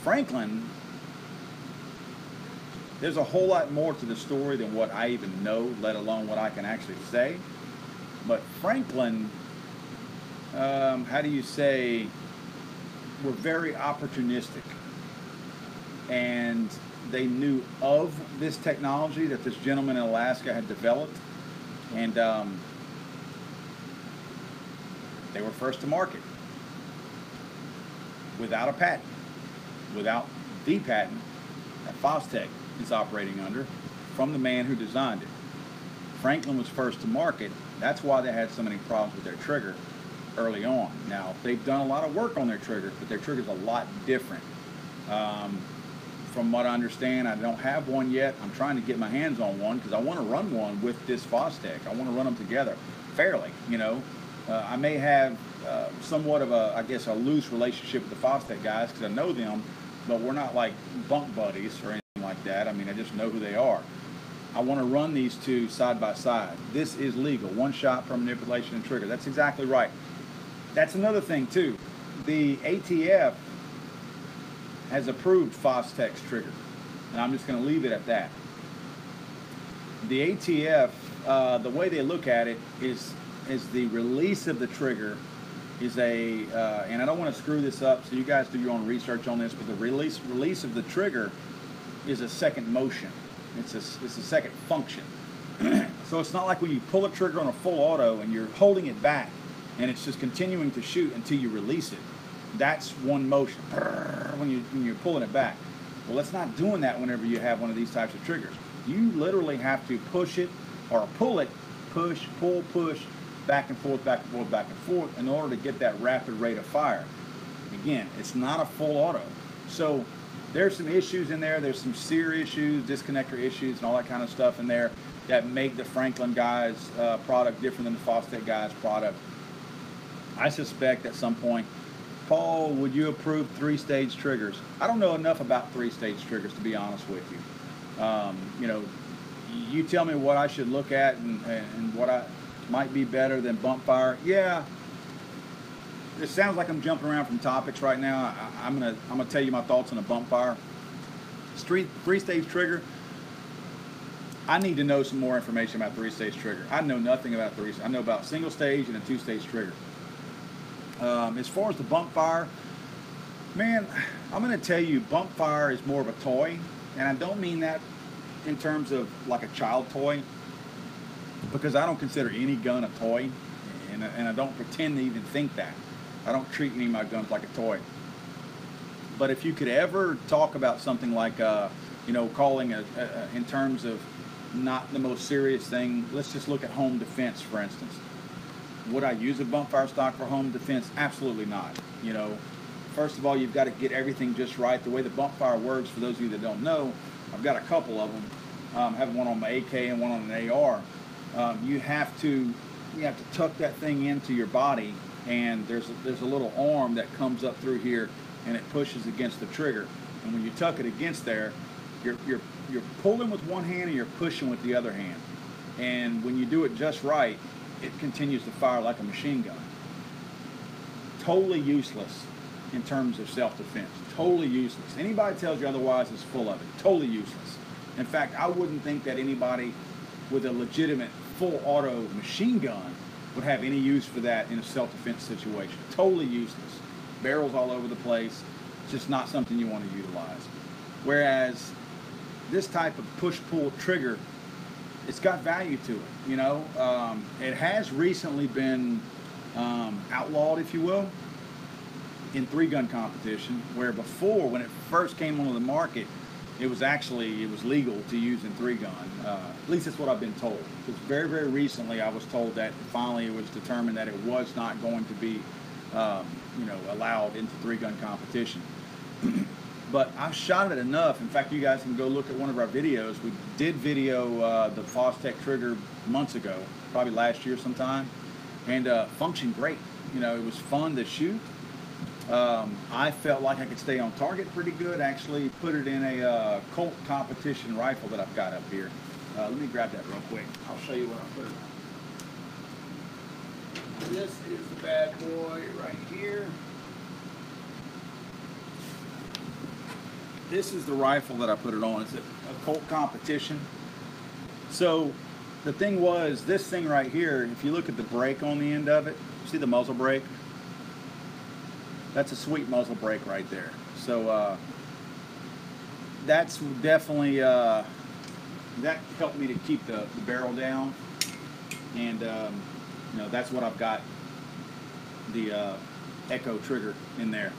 [SPEAKER 1] Franklin, there's a whole lot more to the story than what I even know, let alone what I can actually say. But Franklin, how do you say, were very opportunistic, and they knew of this technology that this gentleman in Alaska had developed, and they were first to market without a patent, without the patent that Fostech is operating under from the man who designed it. Franklin was first to market. That's why they had so many problems with their trigger early on. Now, they've done a lot of work on their trigger, but their trigger's a lot different. From what I understand, I don't have one yet. I'm trying to get my hands on one because I want to run one with this Fostech. I want to run them together fairly, you know. I may have somewhat of a, I guess, a loose relationship with the Fostech guys because I know them, but we're not like bunk buddies or anything like that. I mean, I just know who they are. I want to run these two side by side. This is legal. One shot per manipulation and trigger. That's exactly right. That's another thing too. The ATF has approved Fostech's trigger, and I'm just going to leave it at that. The ATF, the way they look at it is the release of the trigger is a, and I don't want to screw this up, so you guys do your own research on this, but the release of the trigger is a second motion. It's a second function. So So it's not like when you pull a trigger on a full auto and you're holding it back and it's just continuing to shoot until you release it. That's one motion when you're pulling it back. Well, it's not doing that whenever you have one of these types of triggers. You literally have to push it or pull it, push, pull, push, back and forth, back and forth, back and forth in order to get that rapid rate of fire. Again, it's not a full auto. So there's some issues in there. There's some sear issues, disconnector issues, and all that kind of stuff in there that make the Franklin guys product different than the Fostech guys product. I suspect at some point, Paul, would you approve 3-stage triggers? I don't know enough about 3-stage triggers, to be honest with you. You know, you tell me what I should look at and what I might be better than bump fire. Yeah, it sounds like I'm jumping around from topics right now. I'm gonna tell you my thoughts on a bump fire. 3-stage trigger. I need to know some more information about 3-stage trigger. I know nothing about 3. I know about single stage and a 2-stage trigger. As far as the bump fire, man, I'm going to tell you, bump fire is more of a toy, and I don't mean that in terms of like a child toy, because I don't consider any gun a toy, and I don't pretend to even think that. I don't treat any of my guns like a toy. But if you could ever talk about something like, you know, calling in terms of not the most serious thing, let's just look at home defense, for instance. Would I use a bump fire stock for home defense? Absolutely not. You know, first of all, you've got to get everything just right. The way the bump fire works, for those of you that don't know, I've got a couple of them. I have one on my AK and one on an AR. You have to tuck that thing into your body, and there's a little arm that comes up through here, and it pushes against the trigger. And when you tuck it against there, you're pulling with one hand and you're pushing with the other hand. And when you do it just right, it continues to fire like a machine gun. Totally useless in terms of self-defense. Totally useless. Anybody tells you otherwise is full of it. Totally useless. In fact, I wouldn't think that anybody with a legitimate full auto machine gun would have any use for that in a self-defense situation. Totally useless. Barrels all over the place. It's just not something you want to utilize. Whereas this type of push-pull trigger, it's got value to it, you know. It has recently been outlawed, if you will, in 3-gun competition, where before, when it first came onto the market, it was legal to use in 3-gun. At least that's what I've been told. Because very, very recently I was told that finally it was determined that it was not going to be, you know, allowed into 3-gun competition. But I've shot it enough. In fact, you guys can go look at one of our videos. We did video the Fostech trigger months ago, probably last year sometime, and functioned great. You know, it was fun to shoot. I felt like I could stay on target pretty good. Actually put it in a Colt competition rifle that I've got up here. Let me grab that real quick. I'll show you what I put it on. This is the bad boy right here. This is the rifle that I put it on. It's a Colt competition. So the thing was, this thing right here, if you look at the brake on the end of it, see the muzzle brake? That's a sweet muzzle brake right there. So that's definitely, that helped me to keep the barrel down. And, you know, that's what I've got the Echo trigger in there.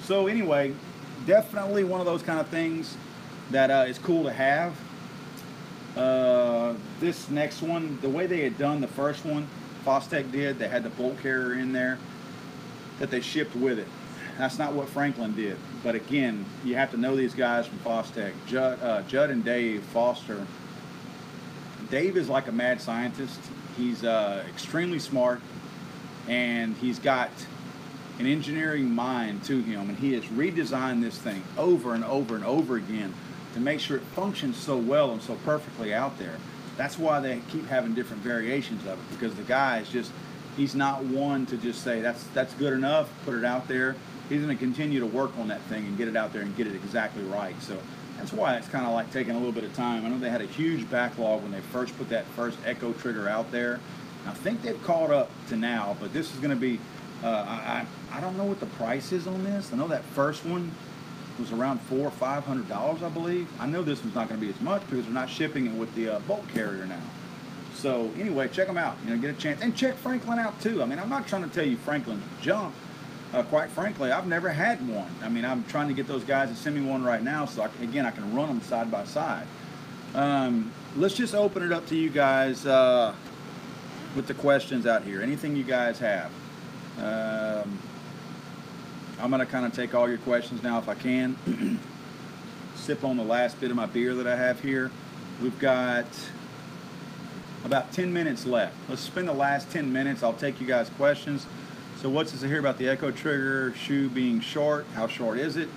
[SPEAKER 1] So anyway, definitely one of those kind of things that is cool to have. This next one, the way they had done the first one, Fostech did, they had the bolt carrier in there that they shipped with it. That's not what Franklin did. But again, you have to know these guys from Fostech. Judd and Dave Foster. Dave is like a mad scientist. He's extremely smart, and he's got an engineering mind to him, and he has redesigned this thing over and over and over again to make sure it functions so well and so perfectly out there. That's why they keep having different variations of it, because the guy is just, he's not one to just say that's good enough, put it out there. He's going to continue to work on that thing and get it out there and get it exactly right. So that's why it's kind of like taking a little bit of time. I know they had a huge backlog when they first put that first Echo trigger out there. I think they've caught up to now, but this is going to be, I don't know what the price is on this. I know that first one was around $400 or $500, I believe. I know this one's not going to be as much because they're not shipping it with the bolt carrier now. So anyway, check them out. You know, get a chance, and check Franklin out too. I mean, I'm not trying to tell you Franklin's junk. Quite frankly, I've never had one. I mean, I'm trying to get those guys to send me one right now, so I can run them side by side. Let's just open it up to you guys with the questions out here. Anything you guys have. I'm going to kind of take all your questions now if I can. Sip on the last bit of my beer that I have here. We've got about 10 minutes left. Let's spend the last 10 minutes. I'll take you guys' questions. So what's this here about the Echo trigger shoe being short? How short is it?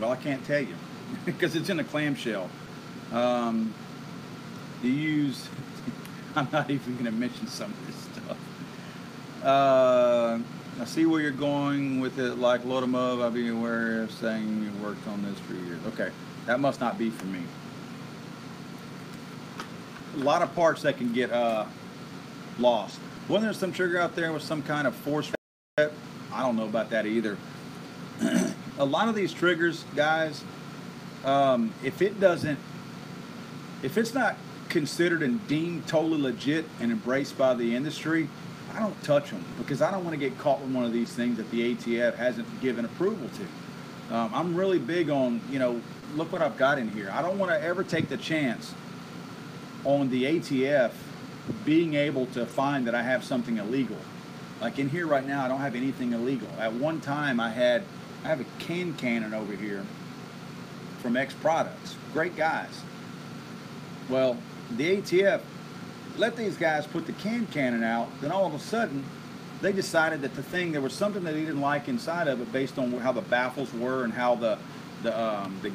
[SPEAKER 1] Well, I can't tell you because it's in a clamshell. You use, I'm not even going to mention some of this stuff. I see where you're going with it, like load 'em up. I'll be aware of saying you worked on this for years. Okay, that must not be for me. A lot of parts that can get lost. Wasn't there some trigger out there with some kind of force? I don't know about that either. A lot of these triggers, guys, if it's not considered and deemed totally legit and embraced by the industry, I don't touch them because I don't want to get caught with one of these things that the ATF hasn't given approval to. I'm really big on, you know, look what I've got in here. I don't want to ever take the chance on the ATF being able to find that I have something illegal. Like in here right now, I don't have anything illegal. At one time, I have a cannon over here from X Products. Great guys. Well, the ATF let these guys put the cannon out. Then all of a sudden, they decided that there was something that they didn't like inside of it based on how the baffles were and how the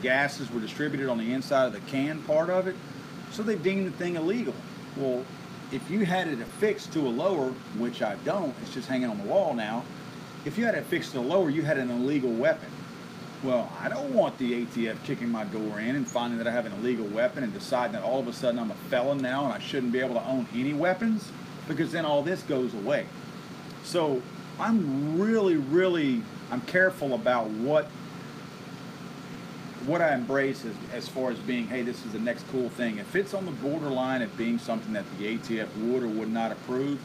[SPEAKER 1] gases were distributed on the inside of the can part of it. So they deemed the thing illegal. Well, if you had it affixed to a lower, which I don't, it's just hanging on the wall now. If you had it affixed to a lower, you had an illegal weapon. Well, I don't want the ATF kicking my door in and finding that I have an illegal weapon and deciding that all of a sudden I'm a felon now and I shouldn't be able to own any weapons, because then all this goes away. So I'm really careful about what I embrace as far as being, hey, this is the next cool thing. If it's on the borderline of being something that the ATF would or would not approve,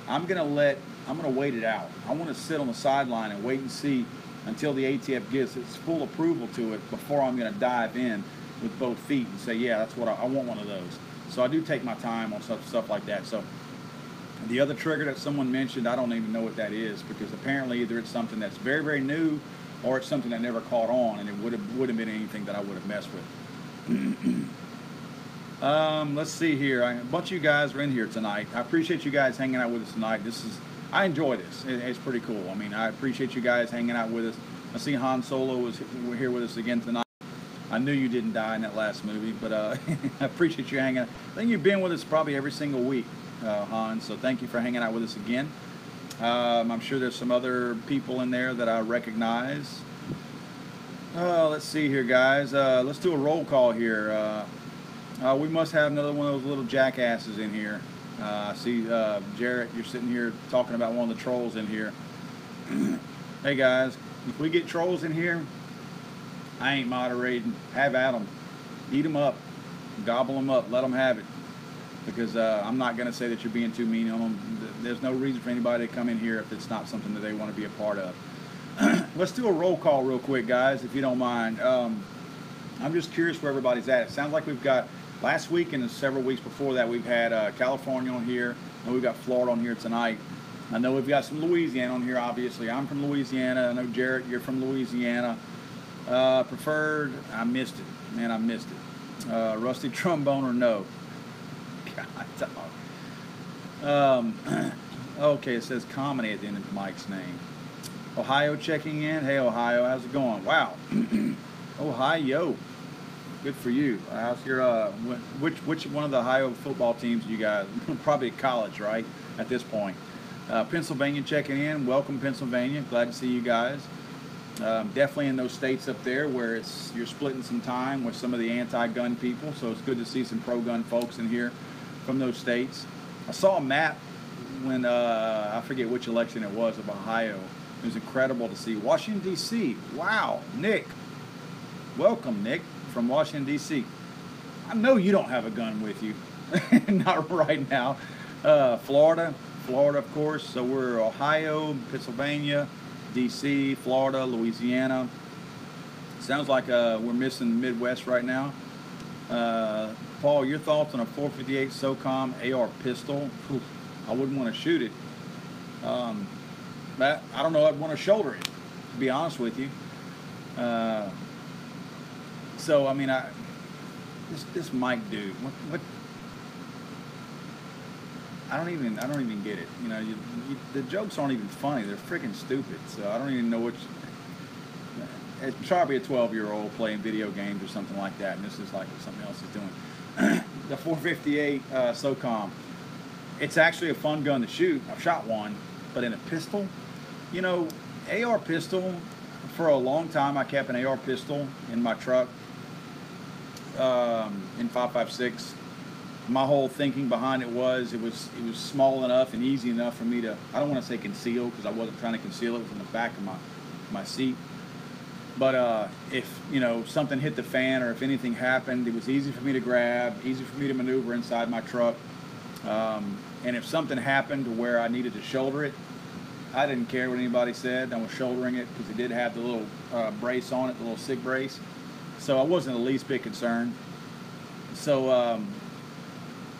[SPEAKER 1] I'm gonna wait it out. I want to sit on the sideline and wait and see until the ATF gives its full approval to it before I'm gonna dive in with both feet and say, yeah, that's what I want, one of those. So I do take my time on stuff like that. So the other trigger that someone mentioned, I don't even know what that is, because apparently either it's something that's very new, or it's something that never caught on, and it would have been anything that I would have messed with. Let's see here. A bunch of you guys are in here tonight. I appreciate you guys hanging out with us tonight. I enjoy this. It's pretty cool. I mean, I appreciate you guys hanging out with us. I see Han Solo was here with us again tonight. I knew you didn't die in that last movie, but I appreciate you hanging out. I think you've been with us probably every single week, Han, so thank you for hanging out with us again. I'm sure there's some other people in there that I recognize. Let's see here, guys. Let's do a roll call here. We must have another one of those little jackasses in here. I see Jarrett, you're sitting here talking about one of the trolls in here. Hey guys, if we get trolls in here, I ain't moderating. Have at them. Eat them up. Gobble them up. Let them have it. Because I'm not going to say that you're being too mean on them. There's no reason for anybody to come in here if it's not something that they want to be a part of. Let's do a roll call real quick, guys, if you don't mind. I'm just curious where everybody's at. It sounds like we've got, last week and several weeks before that, we've had California on here, and we've got Florida on here tonight. I know we've got some Louisiana on here, obviously. I'm from Louisiana. I know, Jarrett, you're from Louisiana. Preferred, I missed it. Man, I missed it. Rusty trombone or no? God, okay, it says comedy at the end of Mike's name. Ohio checking in. Hey, Ohio, how's it going? Wow. Ohio. Good for you. How's your which one of the Ohio football teams you guys? Probably college, right? At this point. Pennsylvania checking in. Welcome, Pennsylvania. Glad to see you guys. Definitely in those states up there where you're splitting some time with some of the anti-gun people. So it's good to see some pro-gun folks in here from those states. I saw a map when I forget which election it was of Ohio. It was incredible to see. Washington D.C. Wow, Nick. Welcome, Nick, from Washington, D.C. I know you don't have a gun with you. Not right now. Florida, of course. So we're Ohio, Pennsylvania, D.C., Florida, Louisiana. Sounds like we're missing the Midwest right now. Paul, your thoughts on a 458 SOCOM AR pistol? Oof, I wouldn't want to shoot it. But I don't know, I'd want to shoulder it, to be honest with you. So I mean, this mic dude, what? I don't even get it. You know, the jokes aren't even funny. They're freaking stupid. So I don't even know what. It's probably a 12-year-old playing video games or something like that, and this is like something else is doing. The 458 SOCOM. It's actually a fun gun to shoot. I've shot one, but in a pistol, you know, AR pistol. For a long time, I kept an AR pistol in my truck in 5.56. My whole thinking behind it was small enough and easy enough for me to, I don't want to say conceal because I wasn't trying to conceal it. It was in the back of my seat. But if, you know, something hit the fan or if anything happened, it was easy for me to grab, easy for me to maneuver inside my truck. And if something happened to where I needed to shoulder it, I didn't care what anybody said. I was shouldering it because it did have the little brace on it, the little Sig brace. So I wasn't the least bit concerned. So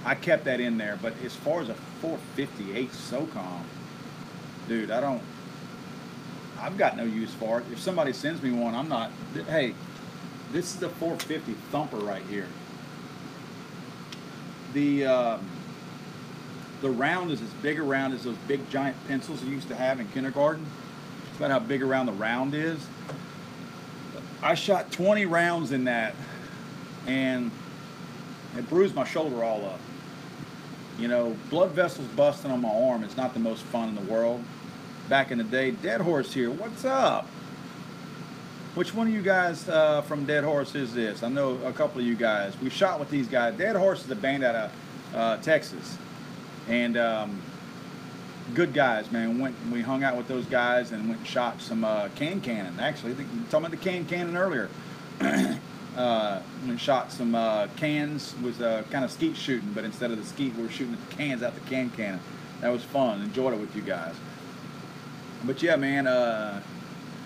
[SPEAKER 1] I kept that in there. But as far as a 458 SOCOM, dude, I've got no use for it. If somebody sends me one, I'm not, hey, this is the 450 thumper right here. The round is as big around as those big giant pencils you used to have in kindergarten. It's about how big around the round is. I shot 20 rounds in that, and it bruised my shoulder all up. You know, blood vessels busting on my arm is not the most fun in the world. Back in the day, Dead Horse here, what's up? Which one of you guys from Dead Horse is this? I know a couple of you guys. We shot with these guys. Dead Horse is a band out of Texas. And good guys, man. We hung out with those guys and went and shot some cannon. Actually, talking about the cannon earlier. We shot some cans. Was kind of skeet shooting, but instead of the skeet, we were shooting the cans out the cannon. That was fun. Enjoyed it with you guys. But yeah, man,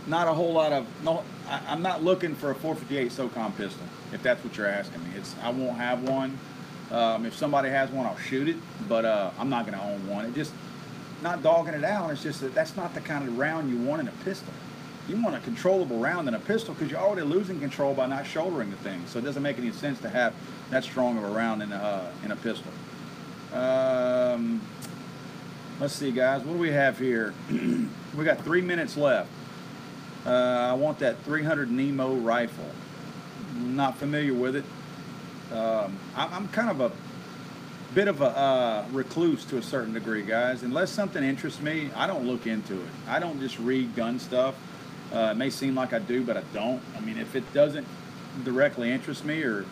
[SPEAKER 1] not a whole lot of. No, I'm not looking for a 458 SOCOM pistol. If that's what you're asking me, I won't have one. If somebody has one, I'll shoot it, but I'm not going to own one. It just, not dogging it out, it's just that's not the kind of round you want in a pistol. You want a controllable round in a pistol because you're already losing control by not shouldering the thing. So it doesn't make any sense to have that strong of a round in a pistol. Let's see, guys, what do we have here? We got 3 minutes left. I want that 300 Nemo rifle. Not familiar with it. I'm kind of a bit of a recluse to a certain degree, guys. Unless something interests me, I don't look into it. I don't just read gun stuff. It may seem like I do, but I don't. I mean, if it doesn't directly interest me or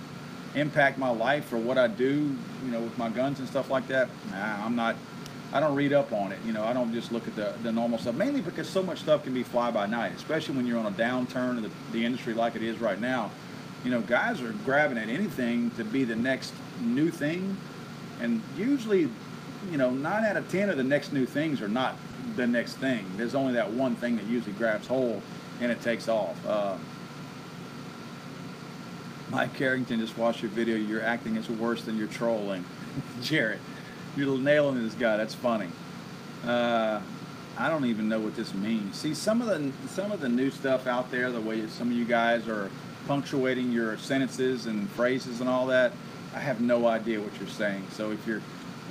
[SPEAKER 1] impact my life or what I do, you know, with my guns and stuff like that, nah, I don't read up on it. You know, I don't just look at the normal stuff, mainly because so much stuff can be fly by night, especially when you're on a downturn of the industry like it is right now. You know, guys are grabbing at anything to be the next new thing, and usually, you know, 9 out of 10 of the next new things are not the next thing. There's only that one thing that usually grabs hold and it takes off. Mike Carrington just watched your video. You're acting as worse than you're trolling. Jarrett, you're nailing this guy. That's funny. I don't even know what this means. See, some of the new stuff out there, the way some of you guys are punctuating your sentences and phrases and all that, I have no idea what you're saying. So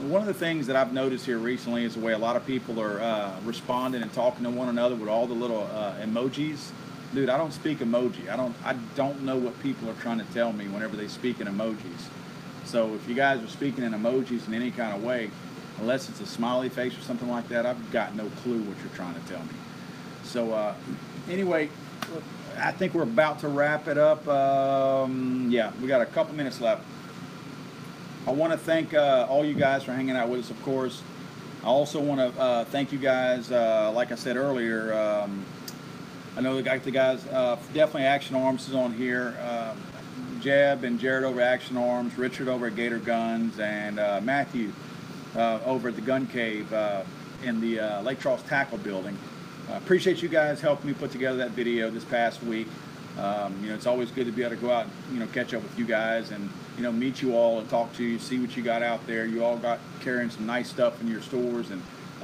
[SPEAKER 1] one of the things that I've noticed here recently is the way a lot of people are responding and talking to one another with all the little emojis. Dude, I don't speak emoji. I don't know what people are trying to tell me whenever they speak in emojis. So if you guys are speaking in emojis in any kind of way, unless it's a smiley face or something like that, I've got no clue what you're trying to tell me. So anyway, I think we're about to wrap it up. Yeah, we got a couple minutes left. I want to thank all you guys for hanging out with us, of course. I also want to thank you guys, like I said earlier, I know the guys, definitely Action Arms is on here. Jeb and Jared over at Action Arms, Richard over at Gator Guns, and Matthew over at the Gun Cave in the Lake Charles Tackle Building. Appreciate you guys helping me put together that video this past week. You know, it's always good to be able to go out and, you know, catch up with you guys and, you know, meet you all and talk to you, see what you got out there. You all got carrying some nice stuff in your stores, and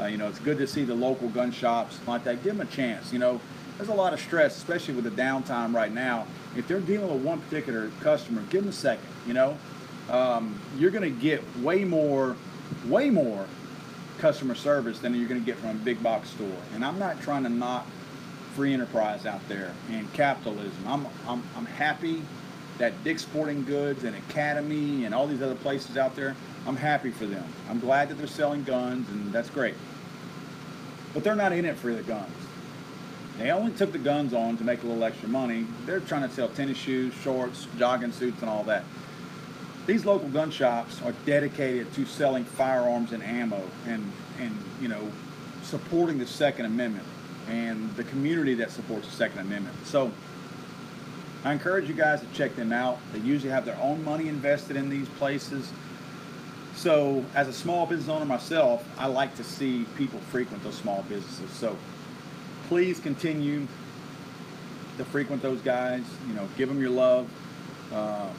[SPEAKER 1] you know, it's good to see the local gun shops like that. Give them a chance. You know, there's a lot of stress, especially with the downtime right now. If they're dealing with one particular customer, give them a second. You know, you're going to get way more customer service than you're going to get from a big box store. And I'm not trying to knock free enterprise out there and capitalism. I'm happy that Dick's Sporting Goods and Academy and all these other places out there, I'm happy for them. I'm glad that they're selling guns, and that's great. But they're not in it for the guns. They only took the guns on to make a little extra money. They're trying to sell tennis shoes, shorts, jogging suits, and all that. These local gun shops are dedicated to selling firearms and ammo and you know, supporting the Second Amendment and the community that supports the Second Amendment. So I encourage you guys to check them out. They usually have their own money invested in these places. So as a small business owner myself, I like to see people frequent those small businesses. So please continue to frequent those guys. You know, give them your love.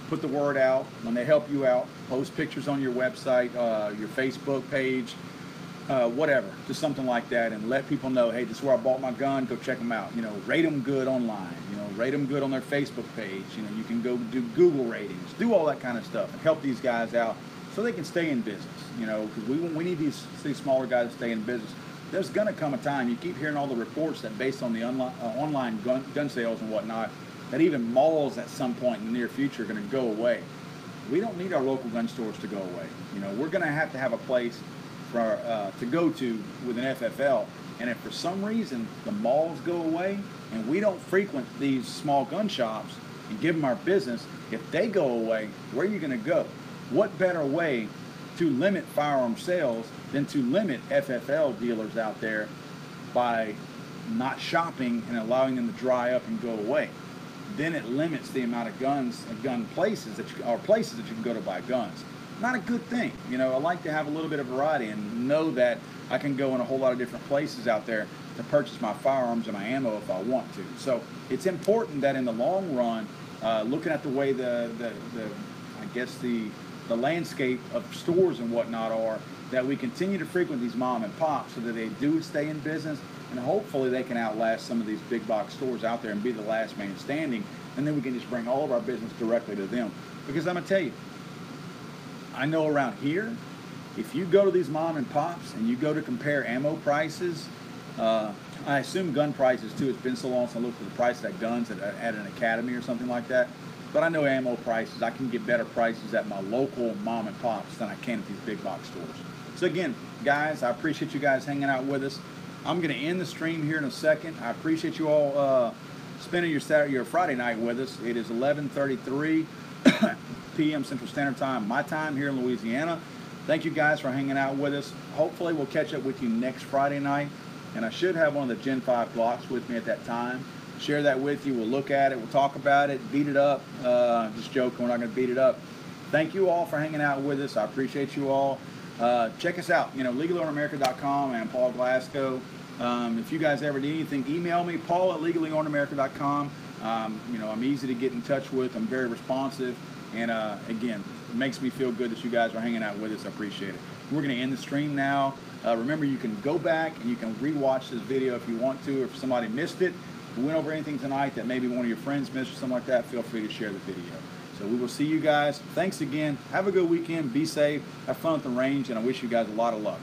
[SPEAKER 1] Put the word out when they help you out. Post pictures on your website, your Facebook page, whatever, just something like that, and let people know, hey, this is where I bought my gun. Go check them out. You know, rate them good online. You know, rate them good on their Facebook page. You know, you can go do Google ratings, do all that kind of stuff, and help these guys out so they can stay in business. You know, because we need these smaller guys to stay in business. There's going to come a time, you keep hearing all the reports that based on the online gun sales and whatnot, that even malls at some point in the near future are going to go away. We don't need our local gun stores to go away. You know, we're going to have a place for to go to with an FFL. And if for some reason the malls go away and we don't frequent these small gun shops and give them our business, if they go away, where are you going to go? What better way to limit firearm sales than to limit FFL dealers out there by not shopping and allowing them to dry up and go away? Then it limits the amount of gun places that you can go to buy guns. Not a good thing. You know, I like to have a little bit of variety and know that I can go in a whole lot of different places out there to purchase my firearms and my ammo if I want to. So it's important that in the long run, looking at the way the landscape of stores and whatnot are, that we continue to frequent these mom and pops so that they do stay in business, and hopefully they can outlast some of these big box stores out there and be the last man standing, and then we can just bring all of our business directly to them. Because I'm going to tell you, I know around here, if you go to these mom and pops and you go to compare ammo prices, I assume gun prices too. It's been so long since I looked at the price of guns at an academy or something like that. But I know ammo prices, I can get better prices at my local mom and pops than I can at these big box stores. So again, guys, I appreciate you guys hanging out with us. I'm going to end the stream here in a second. I appreciate you all spending your Friday night with us. It is 11:33 p.m. Central Standard Time, my time here in Louisiana. Thank you guys for hanging out with us. Hopefully we'll catch up with you next Friday night, and I should have one of the Gen 5 Glocks with me at that time. Share that with you. We'll look at it. We'll talk about it. Beat it up. Just joking. We're not going to beat it up. Thank you all for hanging out with us. I appreciate you all. Check us out. You know, LegallyArmedAmerica.com and Paul Glasgow. If you guys ever need anything, email me, Paul@LegallyArmedAmerica.com. You know, I'm easy to get in touch with. I'm very responsive. And again, it makes me feel good that you guys are hanging out with us. I appreciate it. We're going to end the stream now. Remember, you can go back and you can rewatch this video if you want to. If somebody missed it, we went over anything tonight that maybe one of your friends missed or something like that, feel free to share the video. So we will see you guys. Thanks again. Have a good weekend. Be safe. Have fun at the range. And I wish you guys a lot of luck.